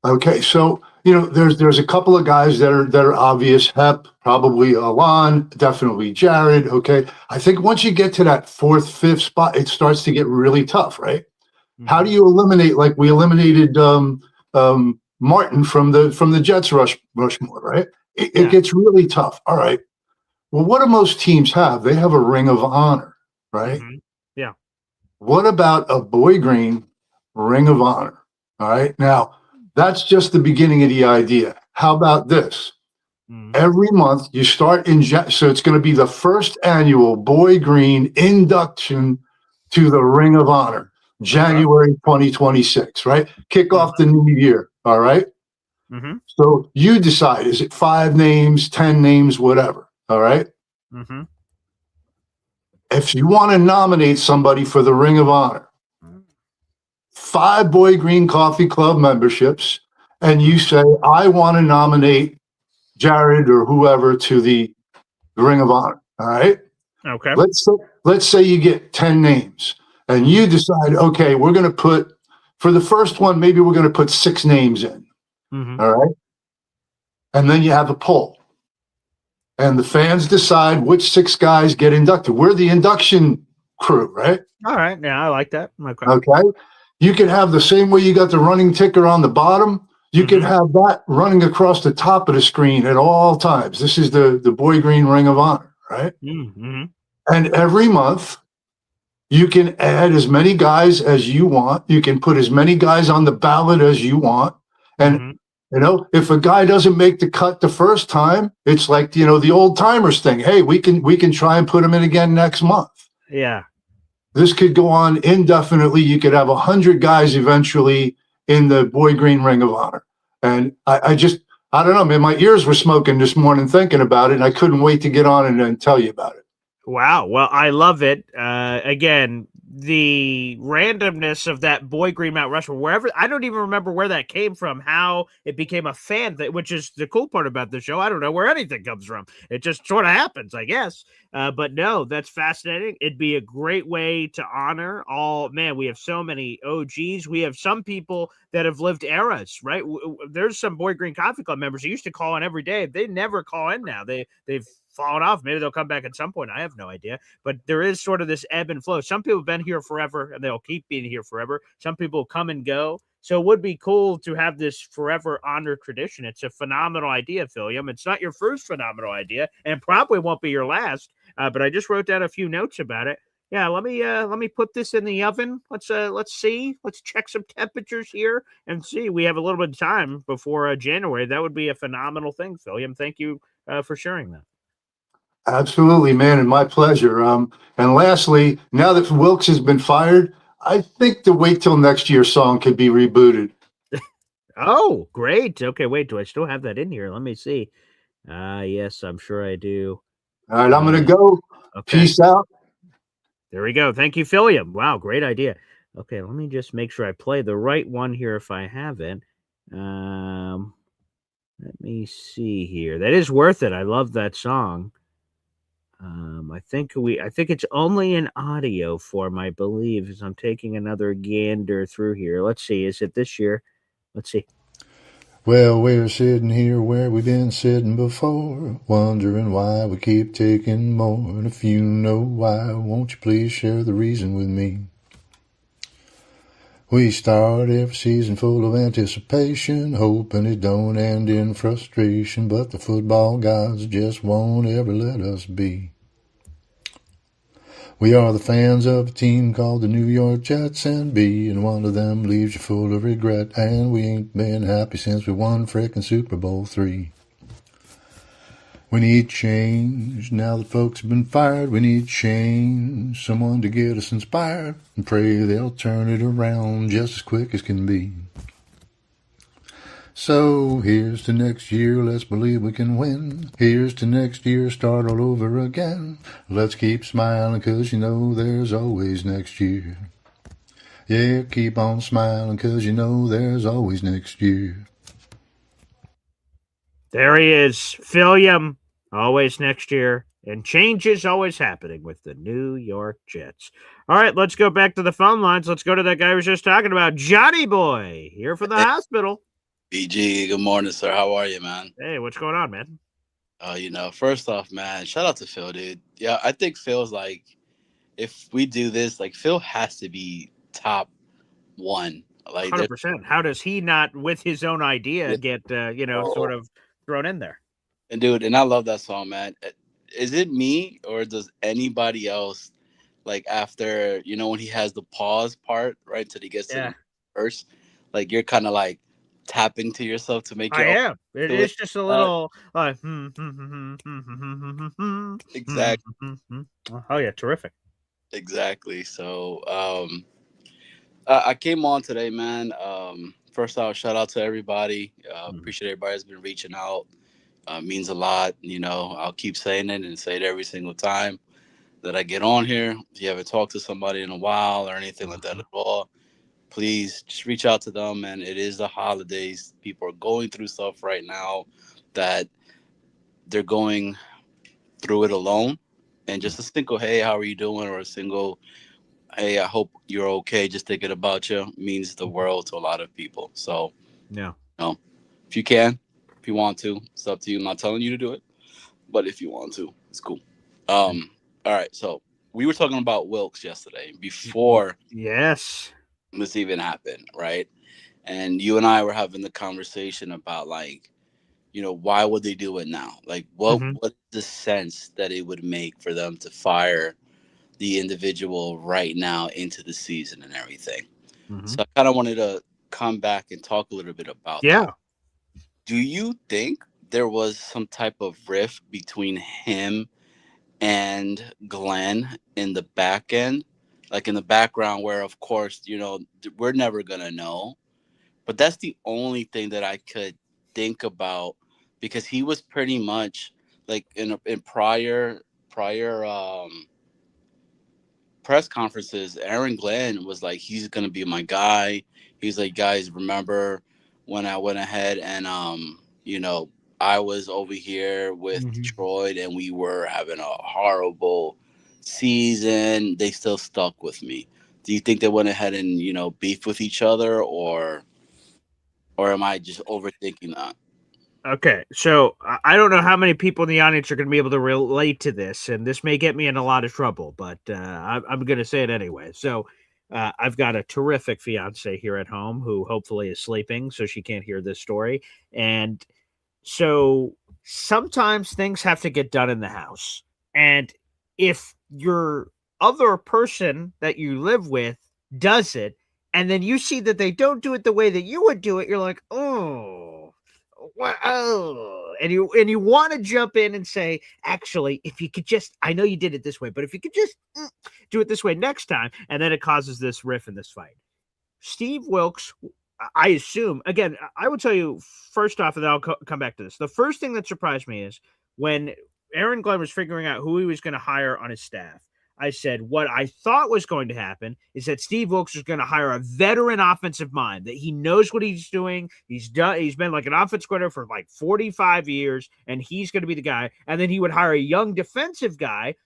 Okay, so there's a couple of guys that are obvious. Hep, probably Alon, definitely Jared. Okay, I think once you get to that fourth, fifth spot, it starts to get really tough, right? How do you eliminate? Like we eliminated Martin from the Jets Rushmore, right? It gets really tough. All right. Well, what do most teams have? They have a ring of honor, right? Yeah. What about a Boy Green ring of honor? All right. Now, that's just the beginning of the idea. How about this? Every month you start so it's going to be the first annual Boy Green induction to the Ring of Honor, January 2026, right? Kick off the new year. All right. So you decide, is it 5 names, 10 names, whatever. All right. If you want to nominate somebody for the Ring of Honor, 5 Boy Green Coffee Club memberships, and you say, I want to nominate Jared or whoever to the Ring of Honor. All right. Okay. Let's say you get 10 names and you decide, okay, we're going to put, for the first one, maybe we're going to put 6 names in. All right. And then you have a poll. And the fans decide which 6 guys get inducted. We're the induction crew, right? All right. Yeah, I like that. Okay. You can have the same way you got the running ticker on the bottom. You can have that running across the top of the screen at all times. This is the Boy Green Ring of Honor, right? And every month, you can add as many guys as you want. You can put as many guys on the ballot as you want. And if a guy doesn't make the cut the first time, it's like, the old timers thing. Hey, we can try and put him in again next month. Yeah. This could go on indefinitely. You could have 100 guys eventually in the Boy Green Ring of Honor. And I don't know, man, my ears were smoking this morning thinking about it, and I couldn't wait to get on and tell you about it. Wow. Well, I love it. Again, the randomness of that Boy Green Mount Rushmore, wherever, I don't even remember where that came from, how it became a fan thing, which is the cool part about the show. I don't know where anything comes from. It just sort of happens, I guess. But no, that's fascinating. It'd be a great way to honor we have so many OGs. We have some people that have lived eras, right? There's some Boy Green Coffee Club members who used to call in every day. They never call in now. They've fallen off. Maybe they'll come back at some point. I have no idea. But there is sort of this ebb and flow. Some people have been here forever and they'll keep being here forever. Some people come and go. So it would be cool to have this forever honored tradition. It's a phenomenal idea, Philium. It's not your first phenomenal idea and probably won't be your last. But I just wrote down a few notes about it. Yeah, let me put this in the oven. Let's see. Let's check some temperatures here and see. We have a little bit of time before January. That would be a phenomenal thing, Philium. Thank you for sharing that. Absolutely, man, and my pleasure. And lastly, now that Wilks has been fired, I think the Wait Till Next Year song could be rebooted. Oh, great. Okay, wait, do I still have that in here? Let me see. Yes, I'm sure I do. All right, I'm going to go. Okay. Peace out. There we go. Thank you, Philium. Wow, great idea. Okay, let me just make sure I play the right one here if I have it. Let me see here. That is worth it. I love that song. I think it's only in audio form, I believe, as I'm taking another gander through here. Let's see. Is it this year? Let's see. Well, we're sitting here where we've been sitting before, wondering why we keep taking more. And if you know why, won't you please share the reason with me? We start every season full of anticipation, hoping it don't end in frustration, but the football gods just won't ever let us be. We are the fans of a team called the New York Jets, and being one of them leaves you full of regret, and we ain't been happy since we won frickin' Super Bowl III. We need change. Now that folks have been fired, we need change. Someone to get us inspired and pray they'll turn it around just as quick as can be. So here's to next year, let's believe we can win. Here's to next year, start all over again. Let's keep smiling, 'cause you know there's always next year. Yeah, keep on smiling, 'cause you know there's always next year. There he is, Philium. Always next year. And change is always happening with the New York Jets. All right, let's go back to the phone lines. Let's go to that guy we was just talking about, Johnny Boy, here from the hospital. BG, good morning, sir. How are you, man? Hey, what's going on, man? First off, man, shout out to Phil, dude. Yeah, I think Phil's like, if we do this, like Phil has to be top one. Like, 100%. How does he not, with his own idea, get sort of thrown in there? And dude, and I love that song, man. Is it me or does anybody else like after when he has the pause part right till he gets to the verse, like you're kind of like tapping to yourself to make I am. It is just a little like exactly. Oh yeah, terrific. Exactly. So I came on today, man. First off, shout out to everybody. Appreciate everybody that's been reaching out. Means a lot. I'll keep saying it and say it every single time that I get on here. If you haven't talked to somebody in a while or anything like that at all, please just reach out to them. And it is the holidays. People are going through stuff right now that they're going through it alone. And just a single, hey, how are you doing? Or a single, hey, I hope you're okay. Just thinking about you means the world to a lot of people. So, yeah, if you can, if you want to, it's up to you. I'm not telling you to do it, but if you want to, it's cool. All right. So we were talking about Wilks yesterday before this even happened, right? And you and I were having the conversation about like, why would they do it now? Like, what's the sense that it would make for them to fire the individual right now into the season and everything? So I kind of wanted to come back and talk a little bit about that. Do you think there was some type of rift between him and Glenn in the back end, like in the background, where of course, we're never going to know, but that's the only thing that I could think about, because he was pretty much like in prior press conferences, Aaron Glenn was like, he's going to be my guy. He's like, guys, remember when I went ahead and, I was over here with Detroit and we were having a horrible season. They still stuck with me. Do you think they went ahead and, beef with each other, or am I just overthinking that? Okay, so I don't know how many people in the audience are going to be able to relate to this, and this may get me in a lot of trouble, but I'm going to say it anyway. So I've got a terrific fiance here at home who hopefully is sleeping, so she can't hear this story. And so sometimes things have to get done in the house. And if your other person that you live with does it, and then you see that they don't do it the way that you would do it, you're like, oh, and you want to jump in and say, actually, if you could just, I know you did it this way, but if you could just do it this way next time, and then it causes this riff in this fight. Steve Wilks, I assume, again, I would tell you first off, and then I'll come back to this. The first thing that surprised me is when Aaron Glenn was figuring out who he was going to hire on his staff, I said, what I thought was going to happen is that Steve Wilks is going to hire a veteran offensive mind, that he knows what he's doing. He's been like an offense coordinator for like 45 years, and he's going to be the guy. And then he would hire a young defensive guy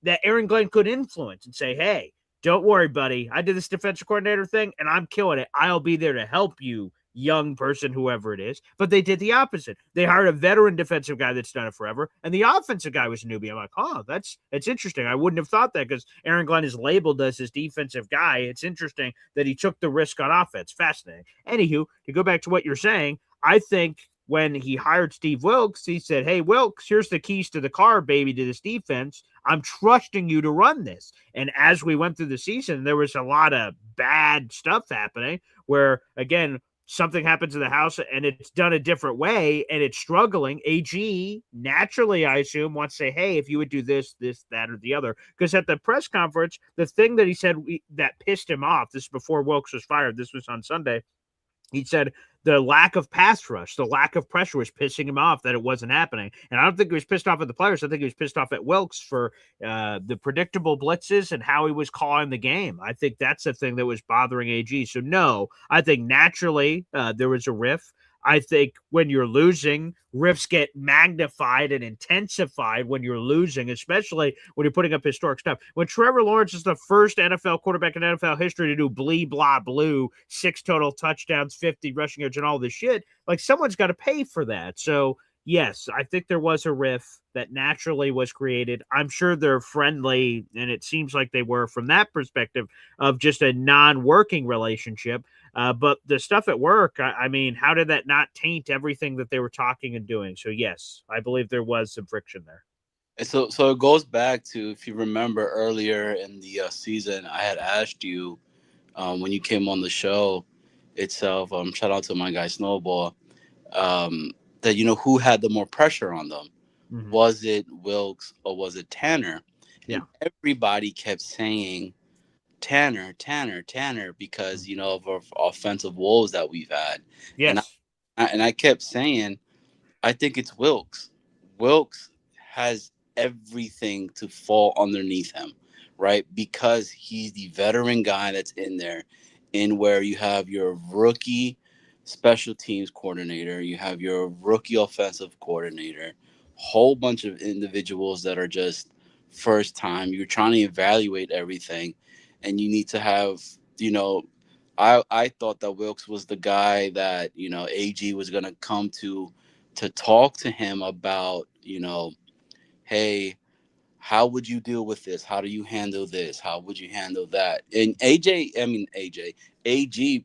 that Aaron Glenn could influence and say, hey, don't worry, buddy. I did this defensive coordinator thing, and I'm killing it. I'll be there to help you, young person, whoever it is. But they did the opposite. They hired a veteran defensive guy that's done it forever, and the offensive guy was a newbie. I'm like, oh, that's interesting. I wouldn't have thought that, because Aaron Glenn is labeled as his defensive guy. It's interesting that he took the risk on offense. Fascinating. Anywho, to go back to what you're saying, I think when he hired Steve Wilks, he said, hey, Wilks, here's the keys to the car, baby, to this defense. I'm trusting you to run this. And as we went through the season, there was a lot of bad stuff happening where, again, something happens in the house and it's done a different way and it's struggling. AG, naturally, I assume, wants to say, hey, if you would do this, that, or the other. Because at the press conference, the thing that he said that pissed him off, this is before Wilks was fired, this was on Sunday, he said the lack of pass rush, the lack of pressure was pissing him off, that it wasn't happening. And I don't think he was pissed off at the players. I think he was pissed off at Wilks for the predictable blitzes and how he was calling the game. I think that's the thing that was bothering AG. So, no, I think naturally there was a riff. I think when you're losing, riffs get magnified and intensified when you're losing, especially when you're putting up historic stuff. When Trevor Lawrence is the first NFL quarterback in NFL history to do blee, blah, blue, 6 total touchdowns, 50 rushing yards, and all this shit, like someone's got to pay for that. So, yes, I think there was a riff that naturally was created. I'm sure they're friendly, and it seems like they were from that perspective of just a non-working relationship. But the stuff at work, I mean, how did that not taint everything that they were talking and doing? So, yes, I believe there was some friction there. And so it goes back to, if you remember earlier in the season, I had asked you when you came on the show itself, shout out to my guy Snowball, that, who had the more pressure on them? Mm-hmm. Was it Wilks or was it Tanner? Yeah. And everybody kept saying Tanner, because, of our offensive woes that we've had. Yes. And I kept saying, I think it's Wilks. Wilks has everything to fall underneath him, right? Because he's the veteran guy that's in there, in where you have your rookie special teams coordinator, you have your rookie offensive coordinator, whole bunch of individuals that are just first time. You're trying to evaluate everything, and you need to have, I thought that Wilks was the guy that, AG was going to come to talk to him about, hey, how would you deal with this? How do you handle this? How would you handle that? And AG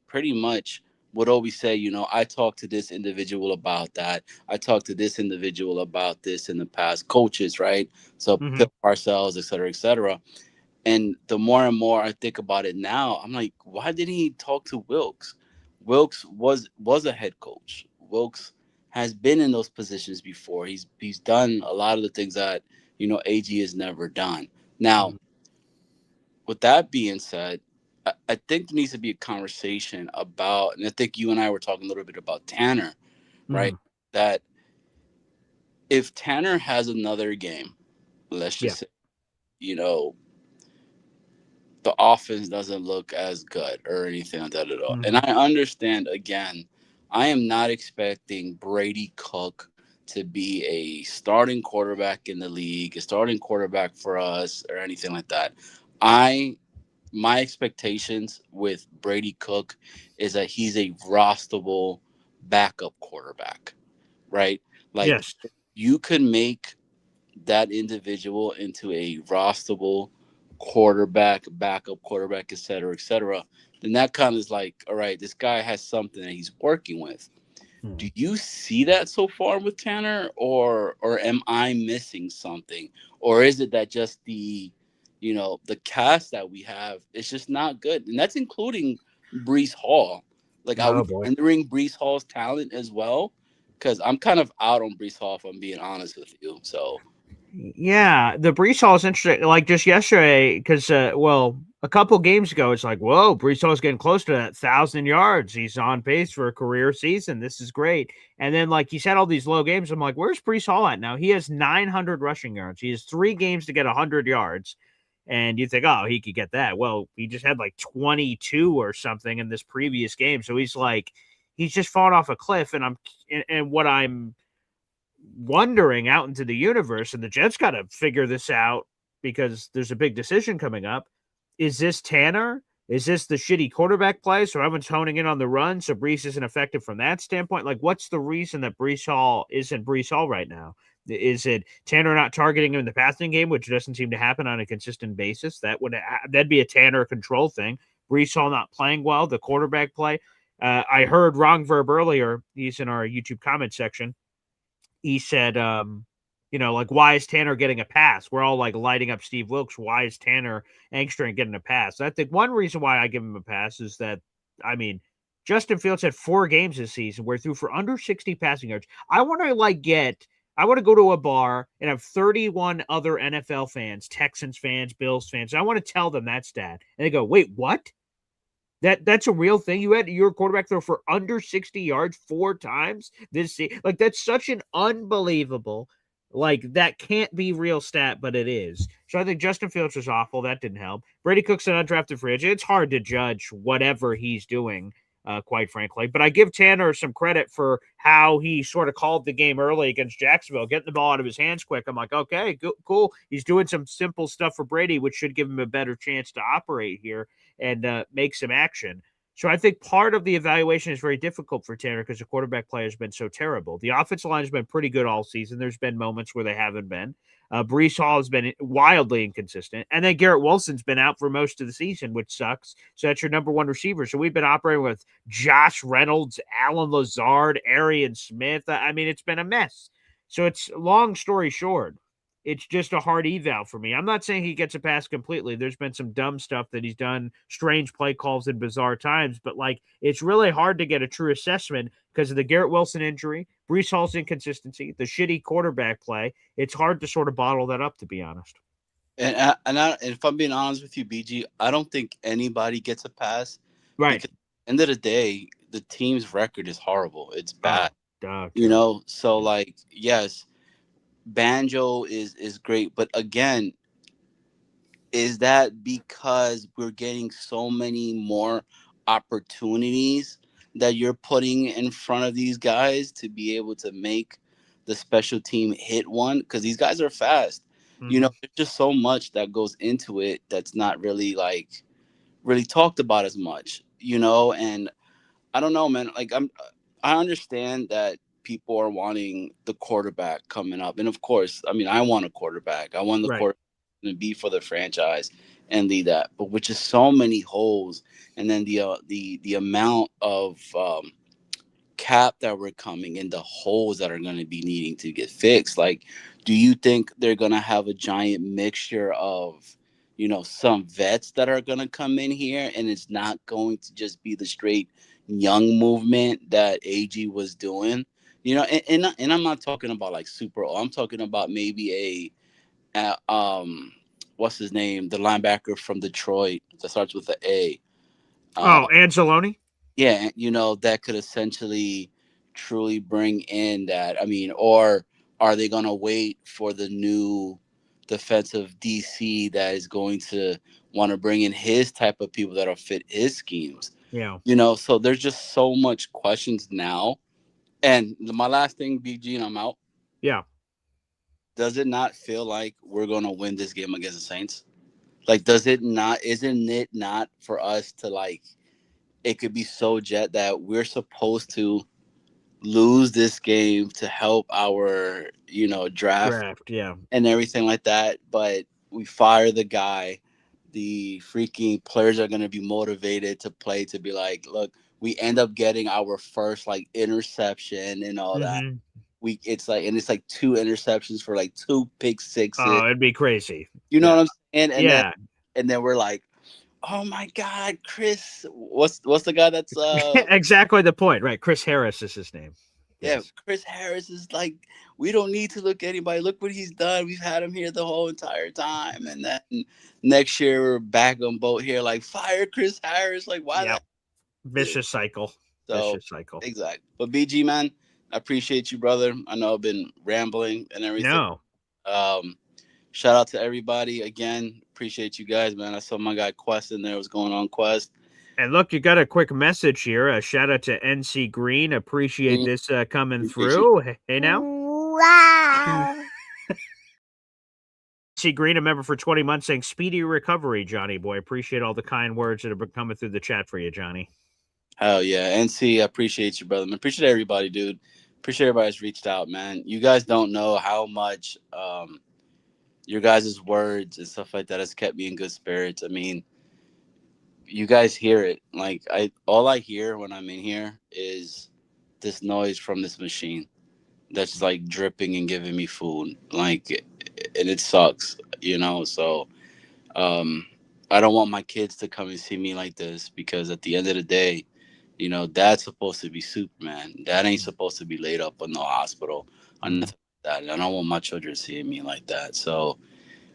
pretty much would always say, I talked to this individual about that. I talked to this individual about this in the past. Coaches, right? So Bill Parcells, et cetera, et cetera. And the more and more I think about it now, I'm like, why didn't he talk to Wilks? Wilks was a head coach. Wilks has been in those positions before. He's done a lot of the things that, AG has never done. Now, with that being said, I think there needs to be a conversation about, and I think you and I were talking a little bit about Tanner, right? That if Tanner has another game, let's just say, the offense doesn't look as good or anything like that at all. And I understand, again, I am not expecting Brady Cook to be a starting quarterback in the league, a starting quarterback for us or anything like that. My expectations with Brady Cook is that he's a rosterable backup quarterback, right? Like, yes, you could make that individual into a rosterable backup quarterback, et cetera, then that kind of is like, all right, this guy has something that he's working with. Do you see that so far with Tanner, or am I missing something? Or is it that just the cast that we have is just not good? And that's including Breece Hall. Like, are we hindering Breece Hall's talent as well? Because I'm kind of out on Breece Hall, if I'm being honest with you. So yeah, the Breece Hall is interesting. Like just yesterday, because a couple games ago, it's like, whoa, Breece Hall is getting close to that 1,000 yards. He's on pace for a career season. This is great. And then, like you said, all these low games. I'm like, where's Breece Hall at now? He has 900 rushing yards. He has 3 games to get 100 yards. And you think, oh, he could get that. Well, he just had like 22 or something in this previous game. So he's just fallen off a cliff. And what I'm wondering out into the universe, and the Jets got to figure this out because there's a big decision coming up. Is this Tanner? Is this the shitty quarterback play? So everyone's honing in on the run, so Breece isn't effective from that standpoint. Like, what's the reason that Breece Hall isn't Breece Hall right now? Is it Tanner not targeting him in the passing game, which doesn't seem to happen on a consistent basis? That'd be a Tanner control thing. Breece Hall not playing well, the quarterback play. I heard Wrong Verb earlier. He's in our YouTube comment section. He said, like, why is Tanner getting a pass? We're all like lighting up Steve Wilks. Why is Tanner Angstrom getting a pass? I think one reason why I give him a pass is that, Justin Fields had 4 games this season where he threw for under 60 passing yards. I want to go to a bar and have 31 other NFL fans, Texans fans, Bills fans. I want to tell them that stat. And they go, wait, what? That's a real thing. You had your quarterback throw for under 60 yards 4 times this season. Like, that's such an unbelievable, that can't be real stat, but it is. So I think Justin Fields was awful. That didn't help. Brady Cook's an undrafted free agent. It's hard to judge whatever he's doing. quite frankly. But I give Tanner some credit for how he sort of called the game early against Jacksonville, getting the ball out of his hands quick. I'm like, okay, cool. He's doing some simple stuff for Brady, which should give him a better chance to operate here and make some action. So I think part of the evaluation is very difficult for Tanner because the quarterback play has been so terrible. The offensive line has been pretty good all season. There's been moments where they haven't been. Brees Hall has been wildly inconsistent. And then Garrett Wilson's been out for most of the season, which sucks. So that's your number one receiver. So we've been operating with Josh Reynolds, Alan Lazard, Arian Smith. I mean, it's been a mess. So it's long story short. It's just a hard eval for me. I'm not saying he gets a pass completely. There's been some dumb stuff that he's done, strange play calls in bizarre times, but like it's really hard to get a true assessment because of the Garrett Wilson injury, Brees Hall's inconsistency, the shitty quarterback play. It's hard to sort of bottle that up, to be honest. And if I'm being honest with you, BG, I don't think anybody gets a pass. Right. Because at the end of the day, the team's record is horrible. It's bad. Oh, you know, so like, yes, Banjo is great, but again, is that because we're getting so many more opportunities that you're putting in front of these guys to be able to make the special team hit one? Because these guys are fast. You know, there's just so much that goes into it that's not really really talked about as much, you know. And I don't know, man. Like I understand that people are wanting the quarterback coming up, and of course, I mean, I want a quarterback. I want the quarterback to be for the franchise and lead that. But with just so many holes, and then the amount of cap that we're coming and the holes that are going to be needing to get fixed, like, do you think they're going to have a giant mixture of, you know, some vets that are going to come in here, and it's not going to just be the straight young movement that AG was doing? You know, and I'm not talking about like super old. I'm talking about maybe what's his name, the linebacker from Detroit that starts with the A. Anzalone? Yeah, you know, that could essentially truly bring in that. I mean, or are they going to wait for the new defensive DC that is going to want to bring in his type of people that'll fit his schemes? Yeah. You know, so there's just so much questions now. And my last thing, BG, and I'm out. Yeah. Does it not feel like we're going to win this game against the Saints? Like, does it not? Isn't it not for us to like? It could be so jet that we're supposed to lose this game to help our, you know, draft, yeah, and everything like that. But we fire the guy. The freaking players are going to be motivated to play, to be like, look, we end up getting our first like interception and all that. It's like 2 interceptions for like 2 pick sixes. Oh, it'd be crazy. You know what I'm saying? And And then we're like, oh my God, Chris, what's the guy that's exactly the point, right? Chris Harris is his name. Yeah, Chris Harris is like, we don't need to look at anybody. Look what he's done. We've had him here the whole entire time. And then next year we're back on boat here, like, fire Chris Harris. Like, why that? Vicious cycle. So, Vicious cycle. Exactly. But BG, man, I appreciate you, brother. I know I've been rambling and everything. No. Shout out to everybody again. Appreciate you guys, man. I saw my guy Quest in there. What's going on, Quest? And look, you got a quick message here. A shout out to NC Green. Appreciate this coming through. Hey now. Wow. NC Green, a member for 20 months, saying speedy recovery, Johnny boy. Appreciate all the kind words that have been coming through the chat for you, Johnny. Hell yeah. NC, I appreciate you, brother. I appreciate everybody, dude. Appreciate everybody that's reached out, man. You guys don't know how much your guys' words and stuff like that has kept me in good spirits. I mean, you guys hear it. Like, all I hear when I'm in here is this noise from this machine that's like dripping and giving me food. Like, and it sucks, you know? So I don't want my kids to come and see me like this, because at the end of the day, you know, Dad's supposed to be Superman. Dad ain't supposed to be laid up in the hospital or nothing like that. I don't want my children seeing me like that. So,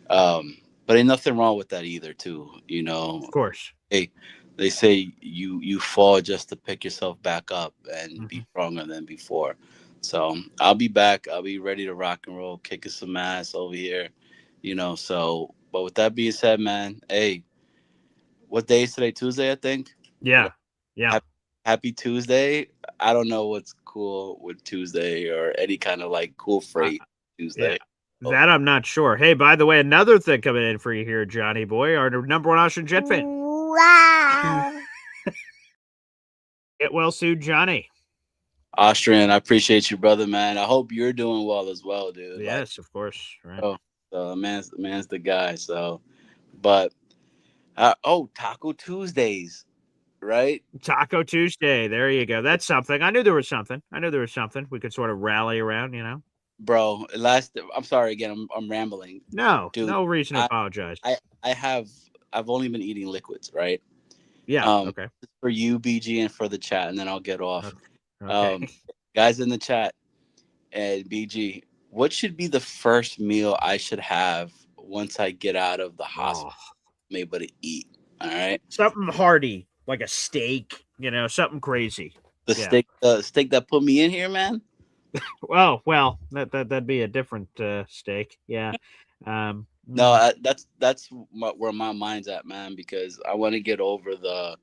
but ain't nothing wrong with that either, too. You know, of course. Hey, they say you fall just to pick yourself back up and be stronger than before. So I'll be back. I'll be ready to rock and roll, kicking some ass over here. You know, so, but with that being said, man, hey, what day is today? Tuesday, I think. Yeah. Yeah. Happy Tuesday. I don't know what's cool with Tuesday or any kind of like cool freight Tuesday. Yeah, that I'm not sure. Hey, by the way, another thing coming in for you here, Johnny Boy, our number one Austrian Jet fan. Wow. Get well soon, Johnny. Austrian, I appreciate you, brother, man. I hope you're doing well as well, dude. Yes, of course. Right. Oh, so man's the guy. So, but Taco Tuesdays, right? Taco Tuesday. There you go. That's something. I knew there was something. We could sort of rally around, you know. Bro, I'm sorry again. I'm rambling. No, dude, no reason to apologize. I've only been eating liquids, right? Yeah. Okay. For you, BG, and for the chat, and then I'll get off. Okay. Guys in the chat and BG, what should be the first meal I should have once I get out of the hospital? I'm able to eat. All right. Something hearty, like a steak, you know, something crazy. Steak that put me in here, man. Well, that'd be a different steak. Yeah. No, that's where my mind's at, man, because I want to get over the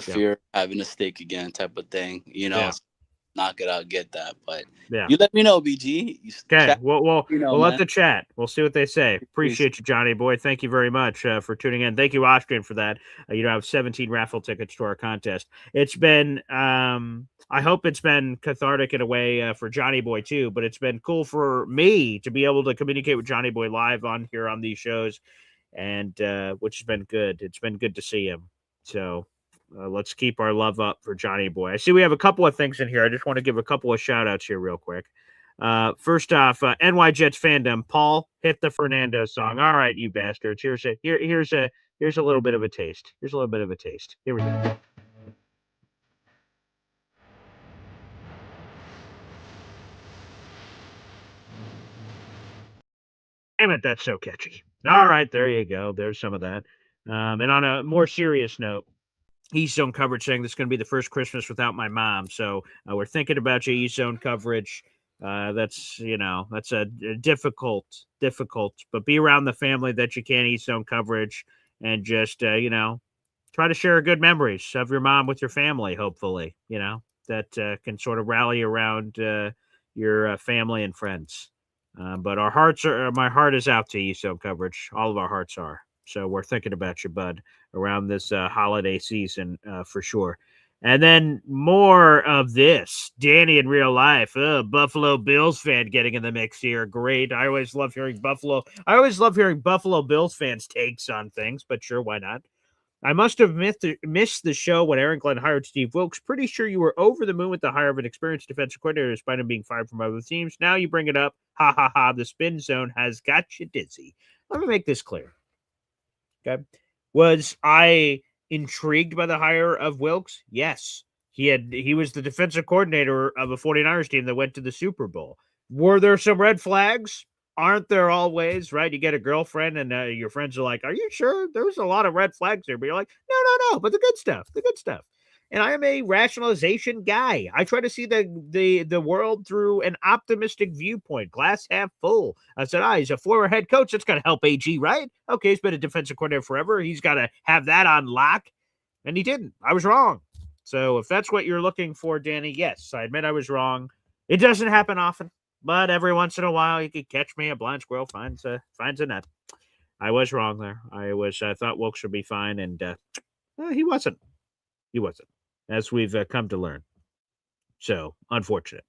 fear of having a steak again type of thing, you know. Knock it out, get that. But you let me know, BG. Okay, we'll let the chat. We'll see what they say. Appreciate you, Johnny Boy. Thank you very much for tuning in. Thank you, Austrian, for that. I have 17 raffle tickets to our contest. It's been, I hope it's been cathartic in a way for Johnny Boy too. But it's been cool for me to be able to communicate with Johnny Boy live on here on these shows, and which has been good. It's been good to see him. So. Let's keep our love up for Johnny Boy. I see we have a couple of things in here. I just want to give a couple of shout outs here real quick. First off, NY Jets fandom, Paul, hit the Fernando song. All right, you bastards. Here's a little bit of a taste. Here's a little bit of a taste. Here we go. Damn it, that's so catchy. All right, there you go. There's some of that. And on a more serious note, East Zone coverage saying this is going to be the first Christmas without my mom. So we're thinking about you, East Zone coverage. That's a difficult, but be around the family that you can, East Zone coverage, and just, try to share good memories of your mom with your family, hopefully, that can sort of rally around your family and friends. But my heart is out to East Zone coverage. All of our hearts are. So we're thinking about you, bud, around this holiday season for sure. And then more of this. Danny in real life. Buffalo Bills fan getting in the mix here. Great. I always love hearing Buffalo Bills fans' takes on things, but sure, why not? I must have missed the show when Aaron Glenn hired Steve Wilks. Pretty sure you were over the moon with the hire of an experienced defensive coordinator despite him being fired from other teams. Now you bring it up. Ha, ha, ha. The spin zone has got you dizzy. Let me make this clear. Okay. Was I intrigued by the hire of Wilks? Yes. He was the defensive coordinator of a 49ers team that went to the Super Bowl. Were there some red flags? Aren't there always, right? You get a girlfriend and your friends are like, are you sure? There's a lot of red flags there. But you're like, no, but the good stuff. And I am a rationalization guy. I try to see the world through an optimistic viewpoint, glass half full. I said, he's a former head coach. That's got to help AG, right? Okay, he's been a defensive coordinator forever. He's got to have that on lock. And he didn't. I was wrong. So if that's what you're looking for, Danny, yes, I admit I was wrong. It doesn't happen often, but every once in a while you could catch me. A blind squirrel finds a net. I was wrong there. I thought Wilkes would be fine, and he wasn't. He wasn't. As we've come to learn. So, unfortunate.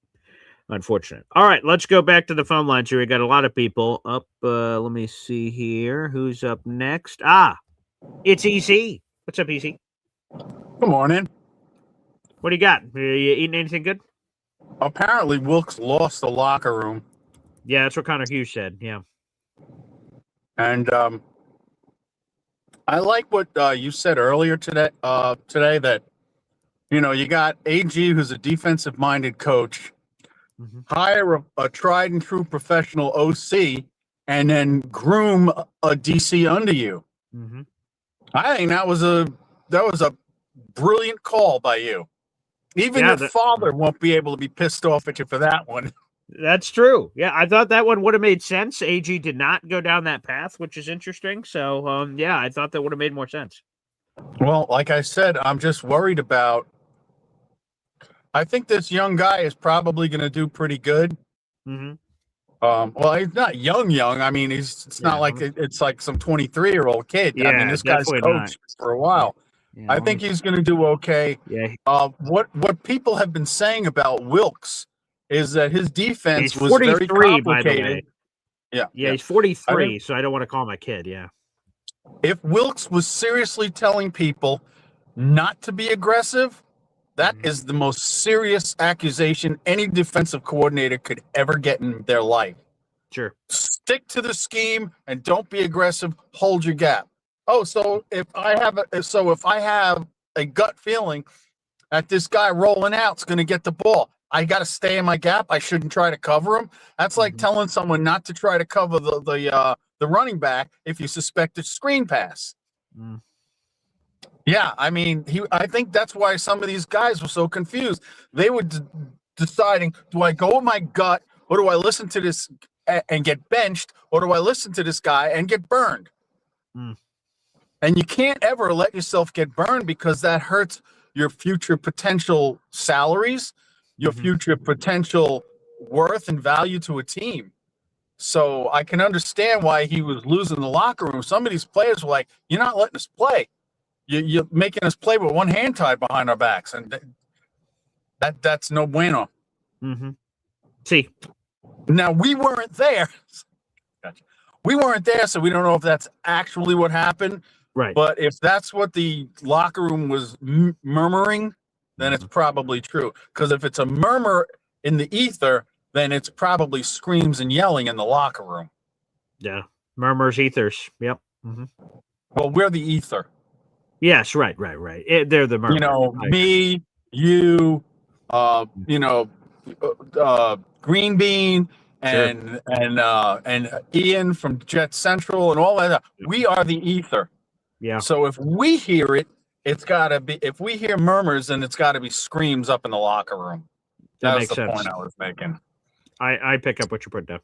All right, let's go back to the phone lines here. We got a lot of people up. Let me see here. Who's up next? It's EC. What's up, EC? Good morning. What do you got? Are you eating anything good? Apparently, Wilkes lost the locker room. Yeah, that's what Connor Hughes said. Yeah. And I like what you said earlier today that, you got AG, who's a defensive-minded coach, hire a tried-and-true professional OC, and then groom a DC under you. Mm-hmm. I think that was a brilliant call by you. Even your father won't be able to be pissed off at you for that one. That's true. Yeah, I thought that one would have made sense. AG did not go down that path, which is interesting. So, I thought that would have made more sense. Well, like I said, I'm just worried about I think this young guy is probably going to do pretty good. Mm-hmm. Well, he's not young. I mean, it's not like it's like some 23-year-old kid. I mean, Yeah, this guy's definitely coached for a while. Yeah, I think he's going to do okay. Yeah. What people have been saying about Wilks is that his defense He's was very 43, by the way. complicated. Yeah, he's 43, so I don't want to call him a kid. Yeah. If Wilks was seriously telling people not to be aggressive, that is the most serious accusation any defensive coordinator could ever get in their life. Sure. Stick to the scheme and don't be aggressive. Hold your gap. Oh, so if I have a gut feeling that this guy rolling out is going to get the ball, I got to stay in my gap. I shouldn't try to cover him. That's like telling someone not to try to cover the running back if you suspect a screen pass. Mm. Yeah, I mean, I think that's why some of these guys were so confused. They were deciding, do I go with my gut, or do I listen to this and get benched, or do I listen to this guy and get burned? Mm. And you can't ever let yourself get burned because that hurts your future potential salaries, your future potential worth and value to a team. So I can understand why he was losing the locker room. Some of these players were like, you're not letting us play. You're making us play with one hand tied behind our backs. And that's no bueno. Mm-hmm. See. Now, we weren't there. Gotcha. We weren't there, so we don't know if that's actually what happened. Right. But if that's what the locker room was murmuring, then it's probably true. Because if it's a murmur in the ether, then it's probably screams and yelling in the locker room. Yeah. Murmurs, ethers. Yep. Mm-hmm. Well, we're the ether. Yes, right. They're the murmur. You know, me, you, Green Bean, and Ian from Jet Central and all that. We are the ether. Yeah. So if we hear it, it's got to be. If we hear murmurs, then it's got to be screams up in the locker room. That was makes the sense. point I was making. I pick up what you put down.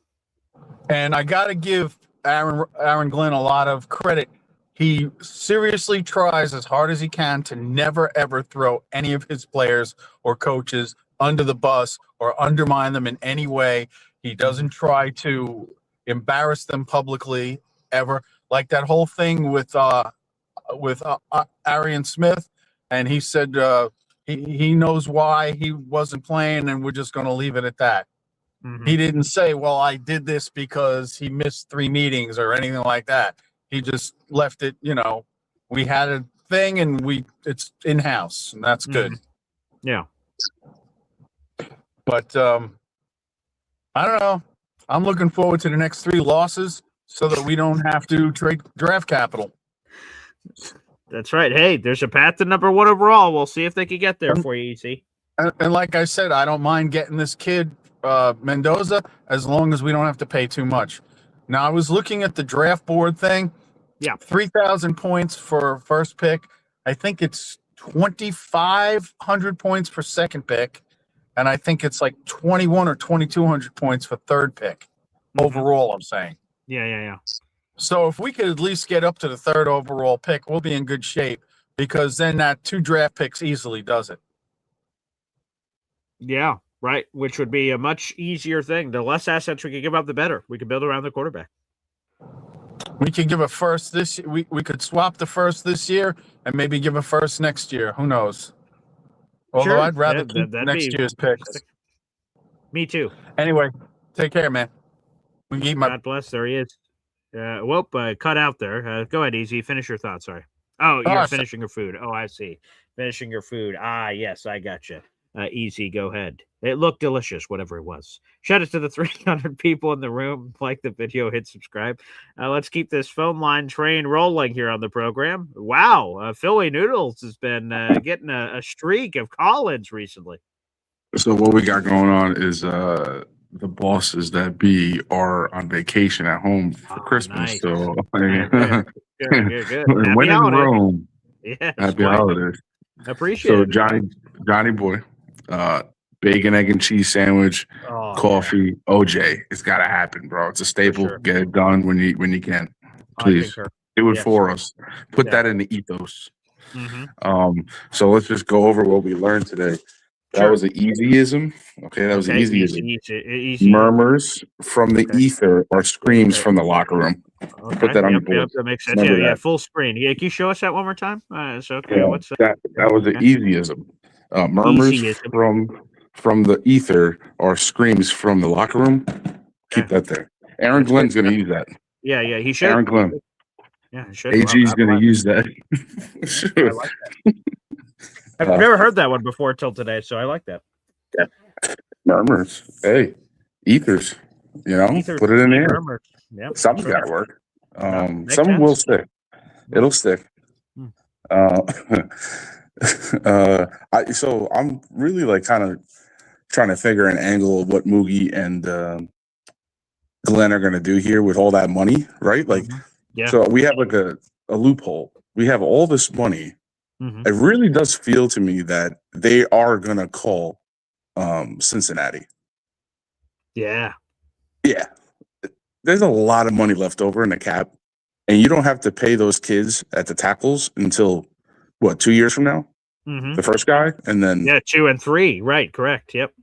And I got to give Aaron Glenn a lot of credit. He seriously tries as hard as he can to never, ever throw any of his players or coaches under the bus or undermine them in any way. He doesn't try to embarrass them publicly ever. Like that whole thing with Arian Smith, and he said he knows why he wasn't playing, and we're just going to leave it at that. Mm-hmm. He didn't say, well, I did this because he missed 3 meetings or anything like that. He just left it, we had a thing and it's in-house, and that's good. Mm-hmm. Yeah. But I don't know. I'm looking forward to the next 3 losses so that we don't have to trade draft capital. That's right. Hey, there's a path to number 1 overall. We'll see if they can get there for you, EC. And like I said, I don't mind getting this kid, Mendoza, as long as we don't have to pay too much. Now, I was looking at the draft board thing. Yeah. 3,000 points for first pick. I think it's 2,500 points for second pick. And I think it's like 21 or 2,200 points for third pick. Overall, I'm saying. Yeah. So if we could at least get up to the 3rd overall pick, we'll be in good shape, because then that 2 draft picks easily does it. Yeah, right. Which would be a much easier thing. The less assets we could give up, the better. We could build around the quarterback. We could give a first this year. We could swap the first this year and maybe give a first next year. Who knows? Although Sure. I'd rather keep next year's picks. Me too. Anyway, take care, man. We can eat my. God bless. There he is. Cut out there. Go ahead, Easy. Finish your thoughts. Sorry. Oh, you're finishing your food. Oh, I see. Finishing your food. Ah, yes, I got you. Easy, go ahead. It looked delicious, whatever it was. Shout out to the 300 people in the room. Like the video, hit subscribe. Let's keep this phone line train rolling here on the program. Wow, Philly Noodles has been getting a streak of call-ins recently. So what we got going on is the bosses that be are on vacation at home for Christmas. Nice. So Good. when in holidays. Rome, Yes, happy boy. holidays. Appreciate So it. Johnny boy, bacon, egg, and cheese sandwich, coffee, OJ. It's got to happen, bro. It's a staple. sure. Get it done when you can. I Please concur. do it Yes. for us. Put Yeah. that in the ethos. Mm-hmm. So let's just go over what we learned today. That was an easyism. Okay, that was an easyism. Easy. Murmurs from the ether or screams from the locker room. Okay. Put that on the board. That makes sense. Remember Yeah, that. full screen. Yeah, can you show us that one more time? It's okay. Yeah, What's that was an easyism. Murmurs Easyism. from the ether or screams from the locker room. Keep that there. Aaron Glenn's going to use that. Yeah, he should. Aaron Glenn. Yeah, he should. AG's going to use that. I like that. I've never heard that one before till today, so I like that. Yeah. Murmurs. Hey, ethers. You know, put it in there. Murmurs. Yep, Something's got to work. makes Some sense. will stick. It'll stick. So I'm really like kind of trying to figure an angle of what Moogie and Glenn are going to do here with all that money, right? Like, so we have like a loophole. We have all this money. It really does feel to me that they are going to call Cincinnati. Yeah. Yeah. There's a lot of money left over in the cap, and you don't have to pay those kids at the tackles until, what, 2 years from now? The first guy? And then 2 and 3. Right, correct. Yep.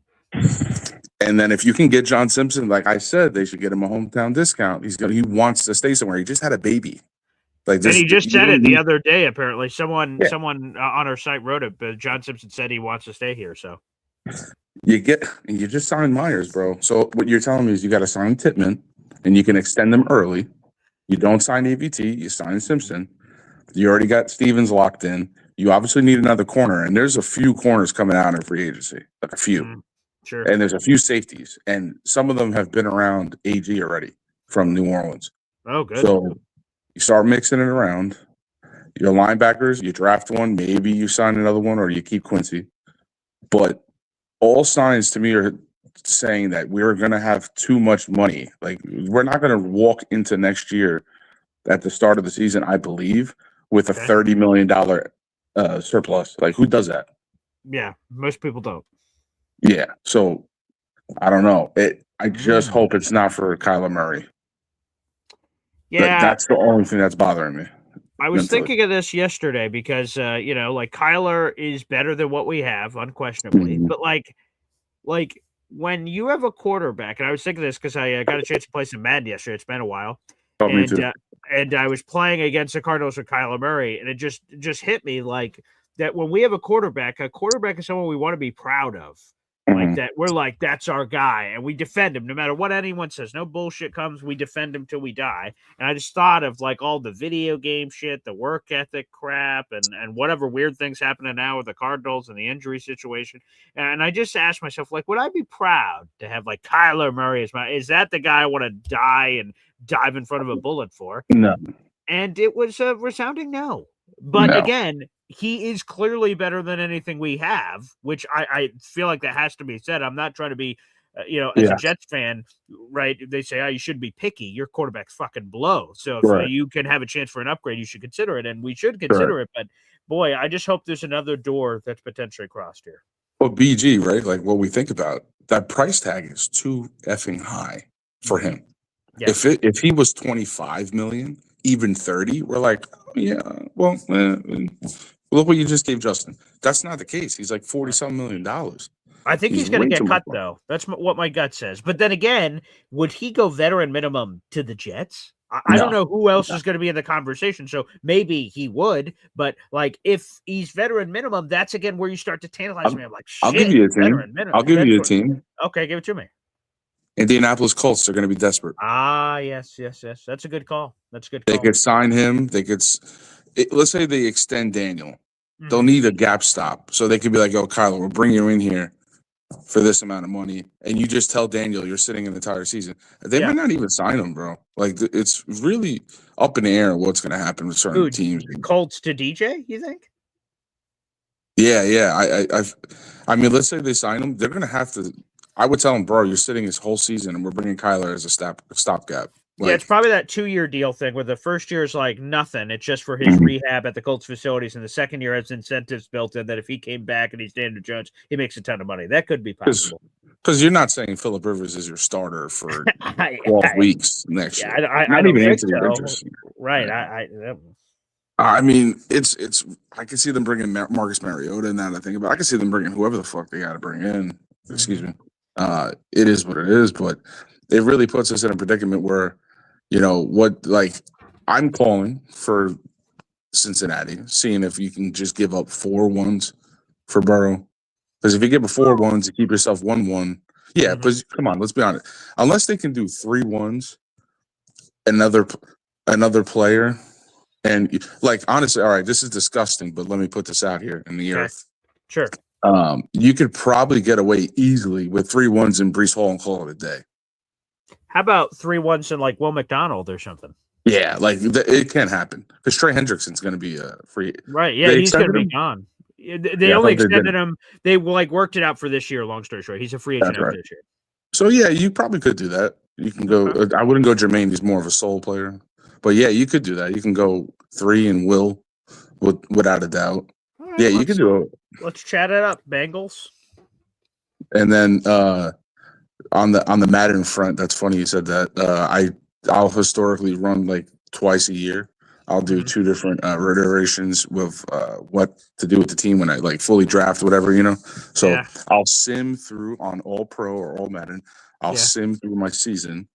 And then if you can get John Simpson, like I said, they should get him a hometown discount. He wants to stay somewhere. He just had a baby. And he just said it the other day, apparently. Someone on our site wrote it, but John Simpson said he wants to stay here, so. You just signed Myers, bro. So what you're telling me is you got to sign Titman, and you can extend them early. You don't sign AVT, you sign Simpson. You already got Stevens locked in. You obviously need another corner, and there's a few corners coming out in free agency, like a few. Sure. And there's a few safeties, and some of them have been around AG already from New Orleans. Oh, good. So you start mixing it around. Your linebackers, you draft one, maybe you sign another one, or you keep Quincy. But all signs to me are saying that we're going to have too much money. Like, we're not going to walk into next year at the start of the season, I believe, with a $30 million surplus. Like, who does that? Yeah, most people don't. Yeah, so I don't know. I just hope it's not for Kyler Murray. Yeah, that's the only thing that's bothering me. I was thinking of this yesterday because like Kyler is better than what we have, unquestionably. But like when you have a quarterback, and I was thinking of this because I got a chance to play some Madden yesterday. It's been a while, me too. And I was playing against the Cardinals with Kyler Murray, and it just hit me like that when we have a quarterback is someone we want to be proud of. Like that, we're like, that's our guy, and we defend him no matter what anyone says. No bullshit comes, we defend him till we die. And I just thought of like all the video game shit, the work ethic crap, and whatever weird things happening now with the Cardinals and the injury situation. And I just asked myself, like, would I be proud to have like Kyler Murray as is that the guy I want to die and dive in front of a bullet for? No. And it was a resounding no. But again, he is clearly better than anything we have, which I feel like that has to be said. I'm not trying to be, as a Jets fan, right? They say, you should be picky. Your quarterback's fucking blow. So if you can have a chance for an upgrade, you should consider it. And we should consider it. But boy, I just hope there's another door that's potentially crossed here. Well, BG, right? Like what we think about, that price tag is too effing high for him. Yeah. If he was 25 million, even 30, we're like, look what you just gave Justin. That's not the case. He's like $40-some million. I think he's going to get cut, though. That's what my gut says. But then again, would he go veteran minimum to the Jets? I don't know who else is going to be in the conversation. So maybe he would. But like, if he's veteran minimum, that's again where you start to tantalize me. I'm like, shit, I'll give you a team. I'll give you a team. Okay, give it to me. Indianapolis Colts are going to be desperate. Yes. That's a good call. They could sign him. Let's say they extend Daniel. They'll need a gap stop. So they could be like, Kyler, we'll bring you in here for this amount of money. And you just tell Daniel you're sitting an entire season. They might not even sign him, bro. Like, it's really up in the air what's going to happen with certain teams. Colts to DJ, you think? Yeah. I mean, let's say they sign him. They're going to have to. I would tell him, bro, you're sitting this whole season, and we're bringing Kyler as a stopgap. Like, it's probably that 2-year deal thing where the first year is like nothing. It's just for his rehab at the Colts facilities, and the second year has incentives built in that if he came back and he's Daniel Jones, he makes a ton of money. That could be possible. Because you're not saying Phillip Rivers is your starter for 12 weeks next year. I not don't even think Anthony so. Richardson. Right. I mean, it's. I can see them bringing Marcus Mariota and that. I think about. I can see them bringing whoever the fuck they got to bring in. Excuse me. It is what it is, but it really puts us in a predicament where, what like I'm calling for Cincinnati, seeing if you can just give up 4 ones for Burrow. Because if you give up 4 ones, you keep yourself 1-1. Yeah, but come on, let's be honest. Unless they can do 3 ones, another player. And like honestly, all right, this is disgusting, but let me put this out here in the earth. Sure. You could probably get away easily with 3 ones in Brees Hall and call it a day. How about 3 ones in like Will McDonald or something? Yeah, like it can happen because Trey Hendrickson's going to be a free. Right. Yeah, he's going to be gone. They only extended him. They like worked it out for this year. Long story short, he's a free agent after this year. So yeah, you probably could do that. You can go. I wouldn't go Jermaine. He's more of a soul player. But yeah, you could do that. You can go 3 and Will, without a doubt. Right, yeah, you can do it. Let's chat it up, Bengals. And then on the Madden front, that's funny you said that. I'll historically run like twice a year. I'll do 2 different iterations with what to do with the team when I like fully draft, whatever, So I'll sim through on All Pro or All Madden. I'll sim through my season.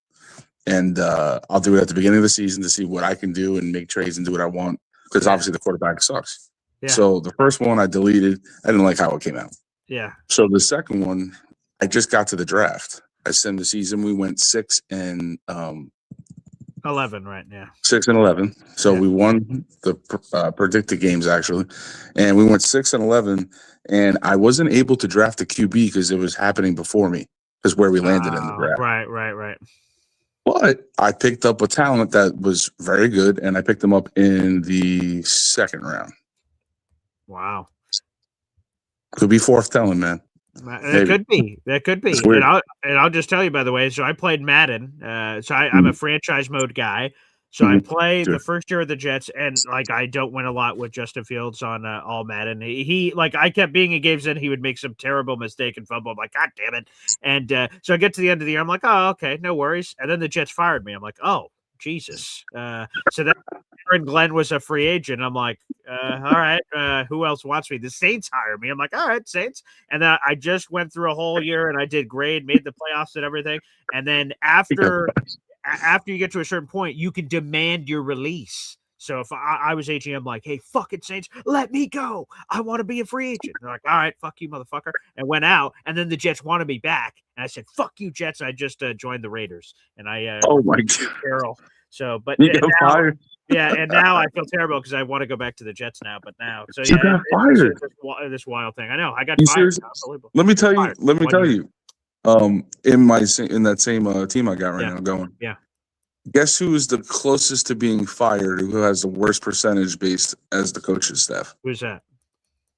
And I'll do it at the beginning of the season to see what I can do and make trades and do what I want. Because obviously the quarterback sucks. Yeah. So the first one I deleted. I didn't like how it came out. Yeah. So the second one, I just got to the draft. I simmed the season. We went 6 and 11, right? Yeah. 6 and 11. So we won the predicted games actually, and we went 6 and 11. And I wasn't able to draft a QB because it was happening before me. Because where we landed in the draft. Right. But I picked up a talent that was very good, and I picked him up in the 2nd round. Wow. Could be fourth telling, man. That could be. And I'll just tell you, by the way, so I played Madden. So I'm a franchise mode guy. So I play the first year of the Jets, and like I don't win a lot with Justin Fields on all Madden. He like I kept being in games and he would make some terrible mistake and fumble. I'm like, God damn it! And so I get to the end of the year, I'm like, oh, okay, no worries. And then the Jets fired me. I'm like, oh, Jesus. So then Aaron Glenn was a free agent. I'm like, all right, who else wants me? The Saints hired me. I'm like, all right, Saints. And I just went through a whole year and I did great, made the playoffs and everything. And then after you get to a certain point, you can demand your release. So if I was aging, I'm like, hey, fucking Saints, let me go. I want to be a free agent. They're like, all right, fuck you, motherfucker. And went out. And then the Jets wanted me back. And I said, fuck you, Jets. I just joined the Raiders. And I oh my God. Carol. So, but you got fired. Yeah, and now I feel terrible because I want to go back to the Jets now. But now, so you got fired. This wild thing. I know. I got fired. Let me tell you. In that same team I got right now going. Yeah. Guess who is the closest to being fired? Who has the worst percentage based as the coach's staff? Who's that?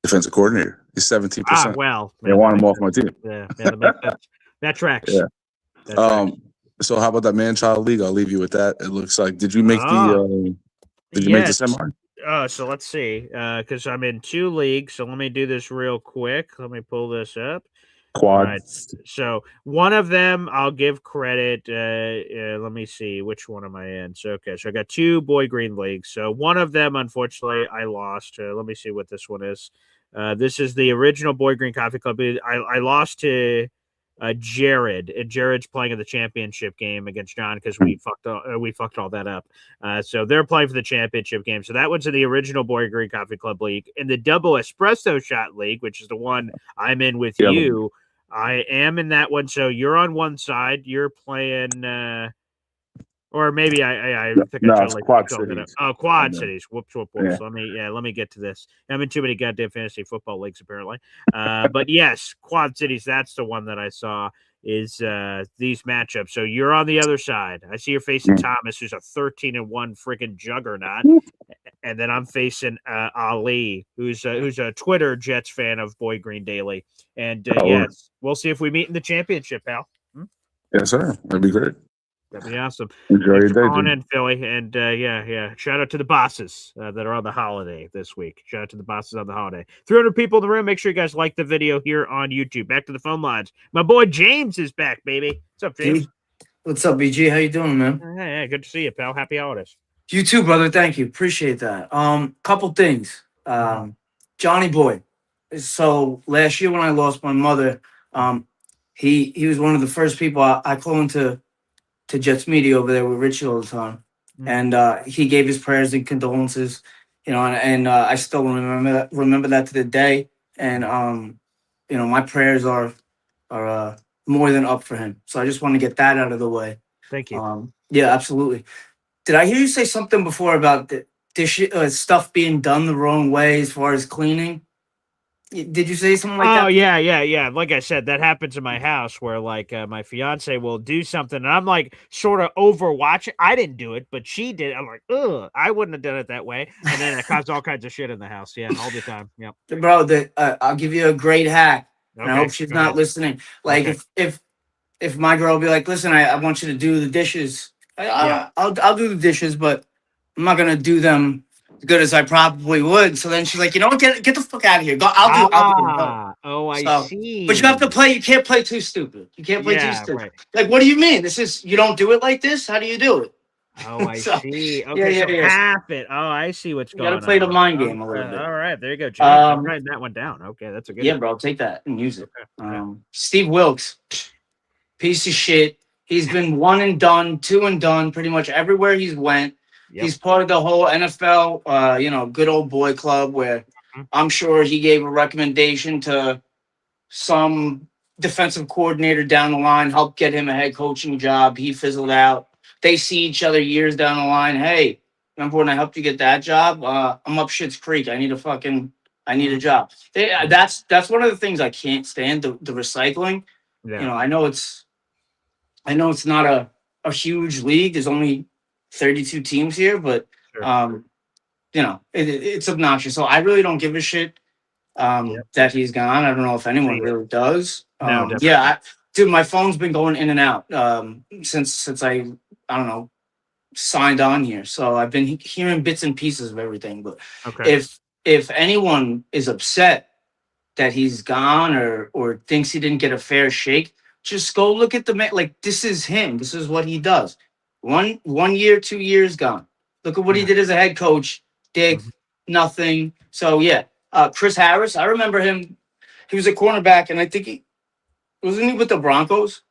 Defensive coordinator. He's 17%. Well, they want him off my team. Yeah, that tracks. Yeah. That tracks. So how about that man-child league? I'll leave you with that. It looks like. Did you make make the semi? So let's see. Because I'm in 2 leagues. So let me do this real quick. Let me pull this up. Quad. Right. So one of them I'll give credit. Let me see. Which one am I in? So I got 2 Boy Green leagues. So one of them, unfortunately, I lost. Let me see what this one is. This is the original Boy Green Coffee Club. I lost to Jared, and Jared's playing in the championship game against John because we fucked all that up. So they're playing for the championship game. So that one's in the original Boy Green Coffee Club league. In the double espresso shot league, which is the one I'm in with you, I am in that one. So you're on one side. You're playing, or maybe I think I totally Quad Cities. Quad Cities. Whoops. Yeah. Let me get to this. I'm in too many goddamn fantasy football leagues apparently. But yes, Quad Cities. That's the one that I saw is these matchups. So you're on the other side. I see you're facing Thomas, who's a 13-1 freaking juggernaut, and then I'm facing Ali, who's a Twitter Jets fan of Boy Green Daily. And yes, we'll see if we meet in the championship, pal. Yes, sir. That'd be great. That'd be awesome. Enjoy your day, on in, Philly. And shout out to the bosses that are on the holiday this week. Shout out to the bosses on the holiday. 300 people in the room. Make sure you guys like the video here on YouTube. Back to the phone lines. My boy James is back, baby. What's up, James? What's up, BG? How you doing, man? Hey, good to see you, pal. Happy holidays. You too, brother. Thank you. Appreciate that. Couple things. Johnny Boy. So last year when I lost my mother, he was one of the first people I call into to Jets media over there with Richie all the time, and he gave his prayers and condolences. And I still remember that to the day. And my prayers are more than up for him. So I just want to get that out of the way. Thank you. Yeah, absolutely. Did I hear you say something before about the dish stuff being done the wrong way as far as cleaning? Did you say something like that? Oh yeah. Like I said, that happens in my house where like my fiance will do something and I'm like sort of overwatching. I didn't do it, but she did. I'm like, ugh, I wouldn't have done it that way. And then it caused all kinds of shit in the house. Yeah, all the time. Yep. Bro, I'll give you a great hack. And I Okay, hope she's go not ahead. listening. Like Okay. if my girl will be like, listen, I want you to do the dishes. I'll do the dishes, but I'm not gonna do them as good as I probably would. So then she's like, you know what, get the fuck out of here. Go, I'll do it. Oh, I So, see. but you have to play. You can't play too stupid. You can't play too Yeah, stupid. right. Like, what do you mean? You don't do it like this? How do you do it? Oh, I So, see. yeah, Okay, so yeah. half it. Oh, I see what's You got to going play the on. mind Okay, game a little bit. all right, there you go, James. I'm Um, writing that one down. Okay, that's a good yeah, one. bro, take that and use it. Okay. Steve Wilks, piece of shit. He's been one and done, two and done, pretty much everywhere he's went. Yep. He's part of the whole NFL, good old boy club where I'm sure he gave a recommendation to some defensive coordinator down the line, helped get him a head coaching job. He fizzled out. They see each other years down the line. Hey, remember when I helped you get that job? I'm up Shit's Creek. I need a job. That's one of the things I can't stand, the recycling. Yeah. I know it's not a huge league. There's only 32 teams here, but it's obnoxious. So I really don't give a shit that he's gone. I don't know if anyone really does. No, definitely. Yeah, dude, my phone's been going in and out since I don't know, signed on here. So I've been hearing bits and pieces of everything. But Okay. if anyone is upset that he's gone or thinks he didn't get a fair shake, just go look at the man. Like, this is him. This is what he does. 1 year, 2 years gone. Look at what he did as a head coach. Did nothing. So yeah, Chris Harris. I remember him. He was a cornerback, and I think he wasn't he with the Broncos.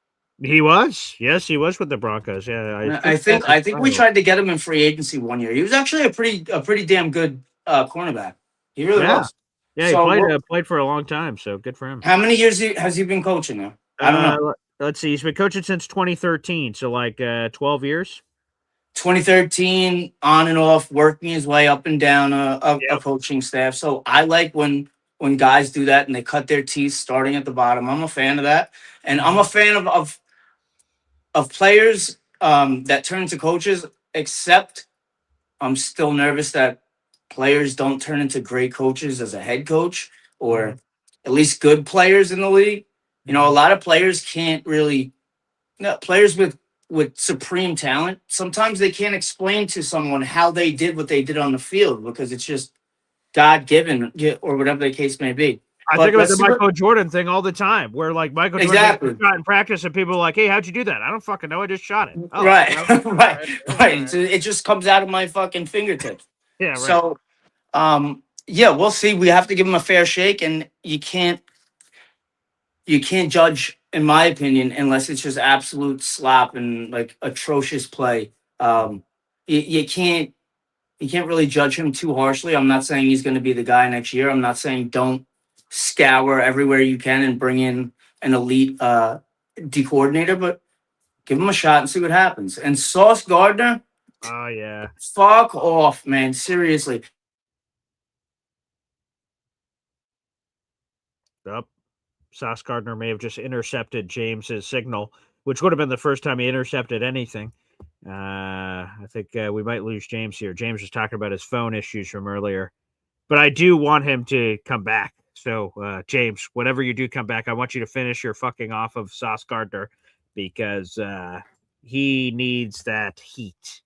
He was. Yes, he was with the Broncos. Yeah, I think we tried to get him in free agency 1 year. He was actually a pretty damn good cornerback. He really was. Yeah, he So played for a long time, so good for him. how many years has he been coaching now? I don't know. Let's see. He's been coaching since 2013, so like 12 years. 2013, on and off, working his way up and down a coaching staff. So I like when guys do that and they cut their teeth starting at the bottom. I'm a fan of that, and I'm a fan of players that turn into coaches. Except I'm still nervous that players don't turn into great coaches as a head coach, or at least good players in the league. A lot of players can't really. Players with supreme talent, sometimes they can't explain to someone how they did what they did on the field because it's just God given, or whatever the case may be. I think about the Michael Jordan thing all the time, where like Michael Jordan makes a shot in practice, and people are like, "Hey, how'd you do that?" I don't fucking know. I just shot it. Oh, right, right. So it just comes out of my fucking fingertips. Yeah, right. So, we'll see. We have to give him a fair shake, and you can't judge, in my opinion, unless it's just absolute slop and like atrocious play. You can't really judge him too harshly. I'm not saying he's going to be the guy next year. I'm not saying don't scour everywhere you can and bring in an elite D coordinator, but give him a shot and see what happens. And Sauce Gardner, oh yeah, fuck off, man. Seriously. Up. Sauce Gardner may have just intercepted James's signal, which would have been the first time he intercepted anything. I think we might lose James here. James was talking about his phone issues from earlier, but I do want him to come back. So, James, whenever you do come back, I want you to finish your fucking off of Sauce Gardner because he needs that heat.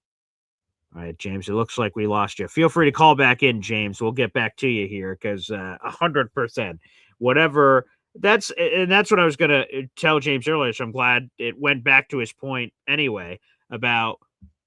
All right, James, it looks like we lost you. Feel free to call back in, James. We'll get back to you here because 100%, whatever. That's what I was going to tell James earlier. So I'm glad it went back to his point anyway about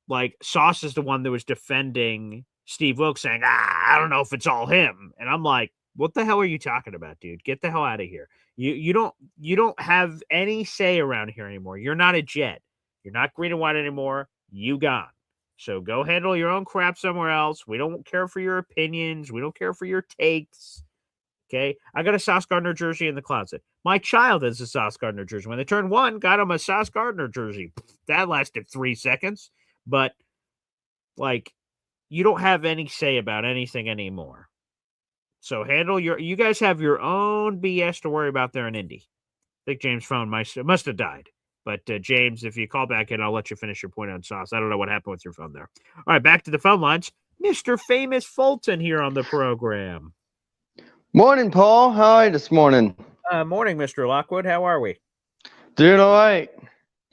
like Sauce is the one that was defending Steve Wilks, saying, I don't know if it's all him. And I'm like, what the hell are you talking about, dude? Get the hell out of here. You don't have any say around here anymore. You're not a Jet. You're not green and white anymore. You gone. So go handle your own crap somewhere else. We don't care for your opinions. We don't care for your takes. Okay. I got a Sauce Gardner jersey in the closet. My child has a Sauce Gardner jersey. When they turned 1, got him a Sauce Gardner jersey. That lasted 3 seconds. But like, you don't have any say about anything anymore. So handle you guys have your own BS to worry about there in Indy. I think James' phone must have died. But James, if you call back in, I'll let you finish your point on Sauce. I don't know what happened with your phone there. All right, back to the phone lines. Mr. Famous Fulton here on the program. Morning, Paul. How are you this morning? Morning, Mr. Lockwood. How are we? Doing all right.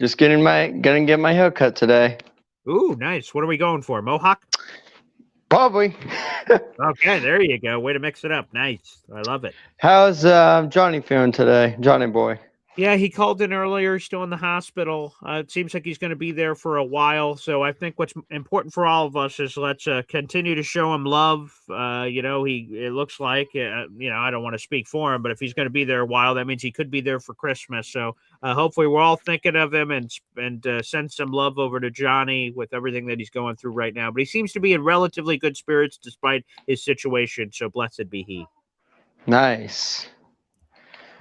Just gonna get my hair cut today. Ooh, nice. What are we going for? Mohawk? Probably. Okay, there you go. Way to mix it up. Nice. I love it. How's Johnny feeling today? Johnny boy. Yeah, he called in earlier. He's still in the hospital. It seems like he's going to be there for a while. So I think what's important for all of us is let's continue to show him love. It looks like, I don't want to speak for him, but if he's going to be there a while, that means he could be there for Christmas. So hopefully we're all thinking of him and send some love over to Johnny with everything that he's going through right now. But he seems to be in relatively good spirits despite his situation. So blessed be he. Nice.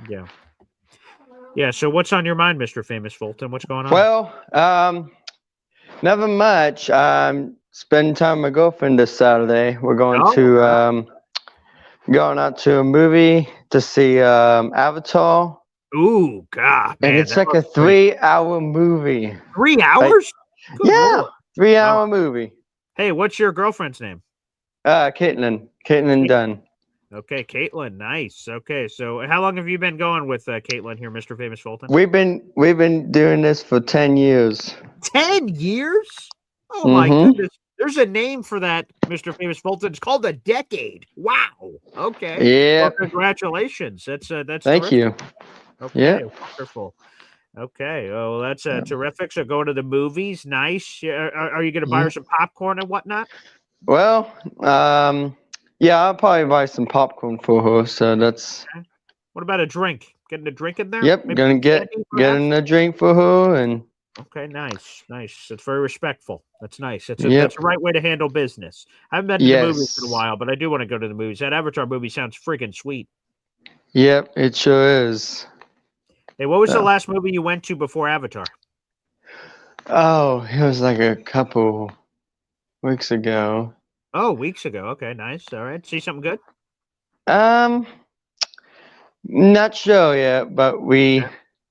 Yeah. Yeah, so what's on your mind, Mr. Famous Fulton? What's going on? Well, never much. I'm spending time with my girlfriend this Saturday. We're going going out to a movie to see Avatar. Ooh, God, man. And it's like a 3-hour movie. 3 hours? Yeah, Lord. 3-hour movie. Hey, what's your girlfriend's name? Caitlin Dunn. Okay, Caitlin, nice. Okay, so how long have you been going with Caitlin here, Mr. Famous Fulton? We've been doing this for 10 years. 10 years? Oh my goodness. There's a name for that, Mr. Famous Fulton. It's called a decade. Wow. Okay. Yeah. Well, congratulations. That's Thank terrific. you. Okay, Yeah. wonderful. Okay, well, that's terrific. So going to the movies, nice. Are you going to buy her some popcorn and whatnot? Well, yeah, I'll probably buy some popcorn for her. So that's. Okay. What about a drink? Getting a drink in there? Yep, Maybe gonna getting a drink for her and. Okay, nice. That's very respectful. That's nice. That's the right way to handle business. I haven't been to the movies in a while, but I do want to go to the movies. That Avatar movie sounds freaking sweet. Yep, it sure is. Hey, what was the last movie you went to before Avatar? Oh, it was like a couple weeks ago. Oh, weeks ago. Okay, nice. All right. See something good? Not sure yet, but we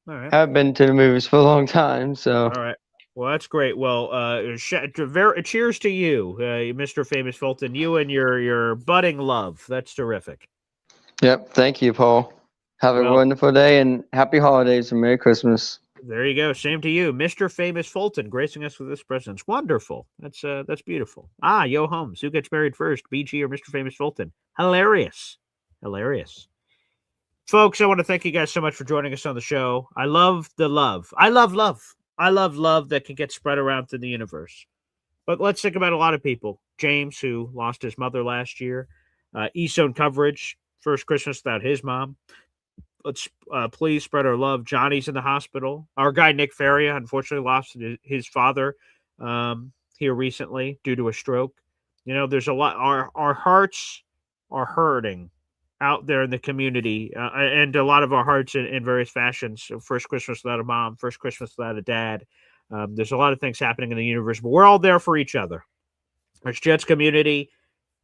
have been to the movies for a long time. So. All right. Well, that's great. Well, cheers to you, Mr. Famous Fulton. You and your budding love. That's terrific. Yep. Thank you, Paul. Have a wonderful day and happy holidays and Merry Christmas. There you go. Same to you, Mr. Famous Fulton, gracing us with this presence. Wonderful. That's beautiful. Yo Holmes. Who gets married first, BG or Mr. Famous Fulton? Hilarious. Folks, I want to thank you guys so much for joining us on the show. I love the love. I love love. I love love that can get spread around through the universe. But let's think about a lot of people. James, who lost his mother last year. Eastzone coverage. First Christmas without his mom. Let's please spread our love. Johnny's in the hospital. Our guy, Nick Faria, unfortunately lost his father here recently due to a stroke. There's a lot. Our hearts are hurting out there in the community, and a lot of our hearts in various fashions. So first Christmas without a mom, first Christmas without a dad. There's a lot of things happening in the universe, but we're all there for each other. Our Jets community,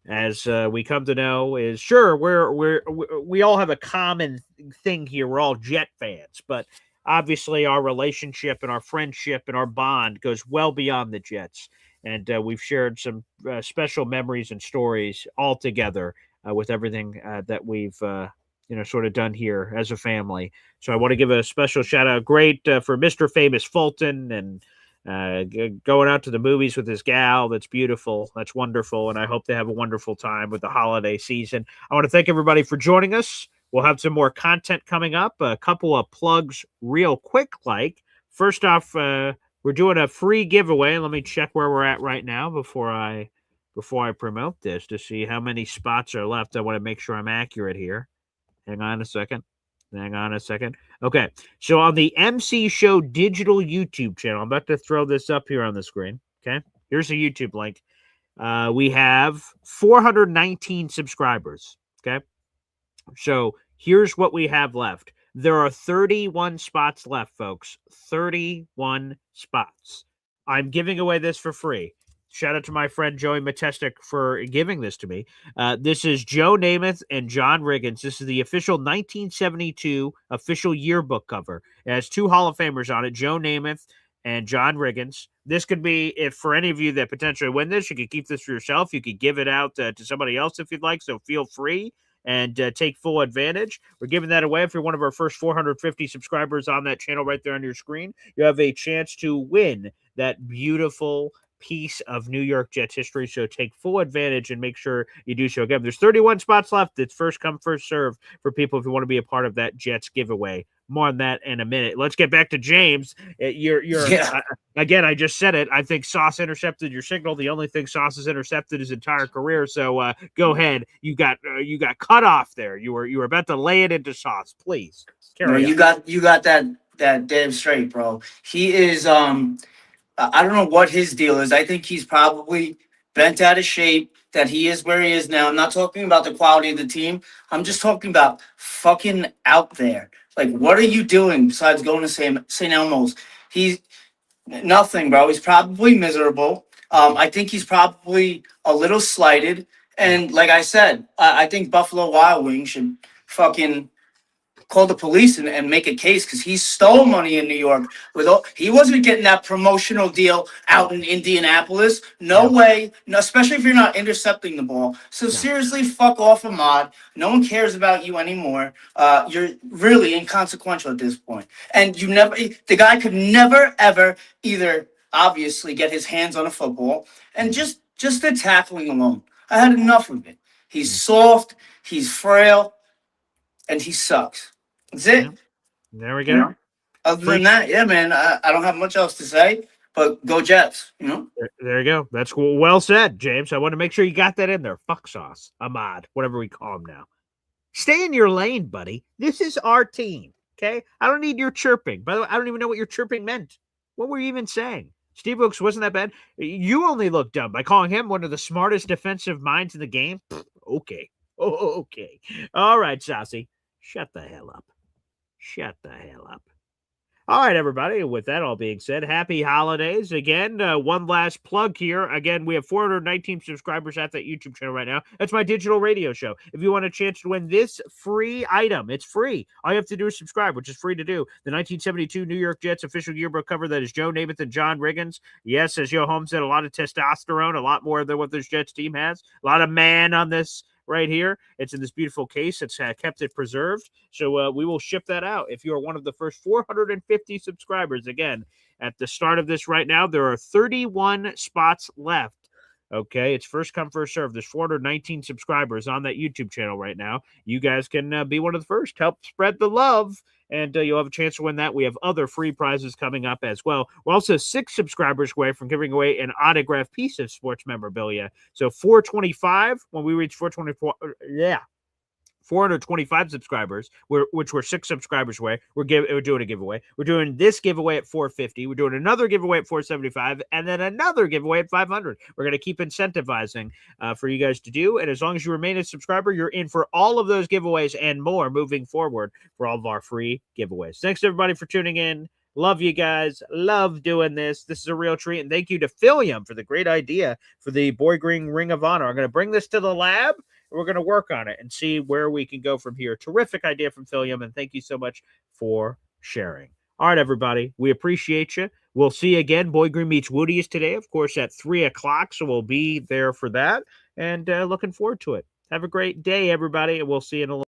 as we come to know, is sure we all have a common thing here. We're all Jet fans, but obviously our relationship and our friendship and our bond goes well beyond the Jets. And we've shared some special memories and stories all together with everything that we've sort of done here as a family. So I want to give a special shout out, great for Mr. Famous Fulton and going out to the movies with his gal. That's beautiful. That's wonderful. And I hope they have a wonderful time with the holiday season. I want to thank everybody for joining us. We'll have some more content coming up. A couple of plugs real quick. First off, we're doing a free giveaway. Let me check where we're at right now before I promote this to see how many spots are left. I want to make sure I'm accurate here. Hang on a second. Okay, so on the MC Show digital YouTube channel, I'm about to throw this up here on the screen. Okay, here's a YouTube link. We have 419 subscribers. Okay, so here's what we have left. There are 31 spots left, folks. 31 spots. I'm giving away this for free. Shout out to my friend Joey Matestic for giving this to me. This is Joe Namath and John Riggins. This is the official 1972 official yearbook cover. It has 2 Hall of Famers on it, Joe Namath and John Riggins. This could be, if for any of you that potentially win this, you could keep this for yourself. You could give it out to somebody else if you'd like, so feel free and take full advantage. We're giving that away. If you're one of our first 450 subscribers on that channel right there on your screen, you have a chance to win that beautiful piece of New York Jets history. So take full advantage and make sure you do so. Again, there's 31 spots left. It's first come, first serve for people if you want to be a part of that Jets giveaway. More on that in a minute. Let's get back to James. Again, I just said it. I think Sauce intercepted your signal. The only thing Sauce has intercepted his entire career. So go ahead. You got cut off there. You were about to lay it into Sauce. Please carry on. You got that damn straight, bro. He is I don't know what his deal is. I think he's probably bent out of shape, that he is where he is now. I'm not talking about the quality of the team. I'm just talking about fucking out there. Like, what are you doing besides going to St. Elmo's? He's nothing, bro. He's probably miserable. I think he's probably a little slighted. And like I said, I think Buffalo Wild Wings should fucking call the police and make a case, because he stole money in New York. He wasn't getting that promotional deal out in Indianapolis. No way. No, especially if you're not intercepting the ball. So seriously, fuck off, Ahmad. No one cares about you anymore. You're really inconsequential at this point. And the guy could never, ever either obviously get his hands on a football, and just the tackling alone. I had enough of it. He's soft, he's frail, and he sucks. That's it. There we go. Other than that, yeah, man, I don't have much else to say, but go Jets, There you go. That's cool. Well said, James. I want to make sure you got that in there. Fuck Sauce, Ahmad, whatever we call him now. Stay in your lane, buddy. This is our team, okay? I don't need your chirping. By the way, I don't even know what your chirping meant. What were you even saying? Steve Wilks wasn't that bad. You only look dumb by calling him one of the smartest defensive minds in the game. Okay. Oh, okay. All right, Saucy. Shut the hell up. Shut the hell up. All right, everybody. With that all being said, happy holidays. Again, one last plug here. Again, we have 419 subscribers at that YouTube channel right now. That's my digital radio show. If you want a chance to win this free item, it's free. All you have to do is subscribe, which is free to do. The 1972 New York Jets official yearbook cover that is Joe Namath and John Riggins. Yes, as Yo Holmes said, a lot of testosterone, a lot more than what this Jets team has. A lot of man on this right here. It's in this beautiful case. It's kept it preserved. So we will ship that out. If you are one of the first 450 subscribers, again, at the start of this right now, there are 31 spots left. Okay, it's first come, first serve. There's 419 subscribers on that YouTube channel right now. You guys can be one of the first. Help spread the love, and you'll have a chance to win that. We have other free prizes coming up as well. We're also 6 subscribers away from giving away an autographed piece of sports memorabilia. So 425, when we reach 425 subscribers, which we're 6 subscribers away. We're doing a giveaway. We're doing this giveaway at 450. We're doing another giveaway at 475, and then another giveaway at 500. We're going to keep incentivizing for you guys to do. And as long as you remain a subscriber, you're in for all of those giveaways and more moving forward for all of our free giveaways. Thanks, everybody, for tuning in. Love you guys. Love doing this. This is a real treat. And thank you to Philium for the great idea for the Boy Green Ring of Honor. I'm going to bring this to the lab. We're going to work on it and see where we can go from here. Terrific idea from Philium, and thank you so much for sharing. All right, everybody. We appreciate you. We'll see you again. Boy Green Meets Woody is today, of course, at 3 o'clock, so we'll be there for that, and looking forward to it. Have a great day, everybody, and we'll see you in a little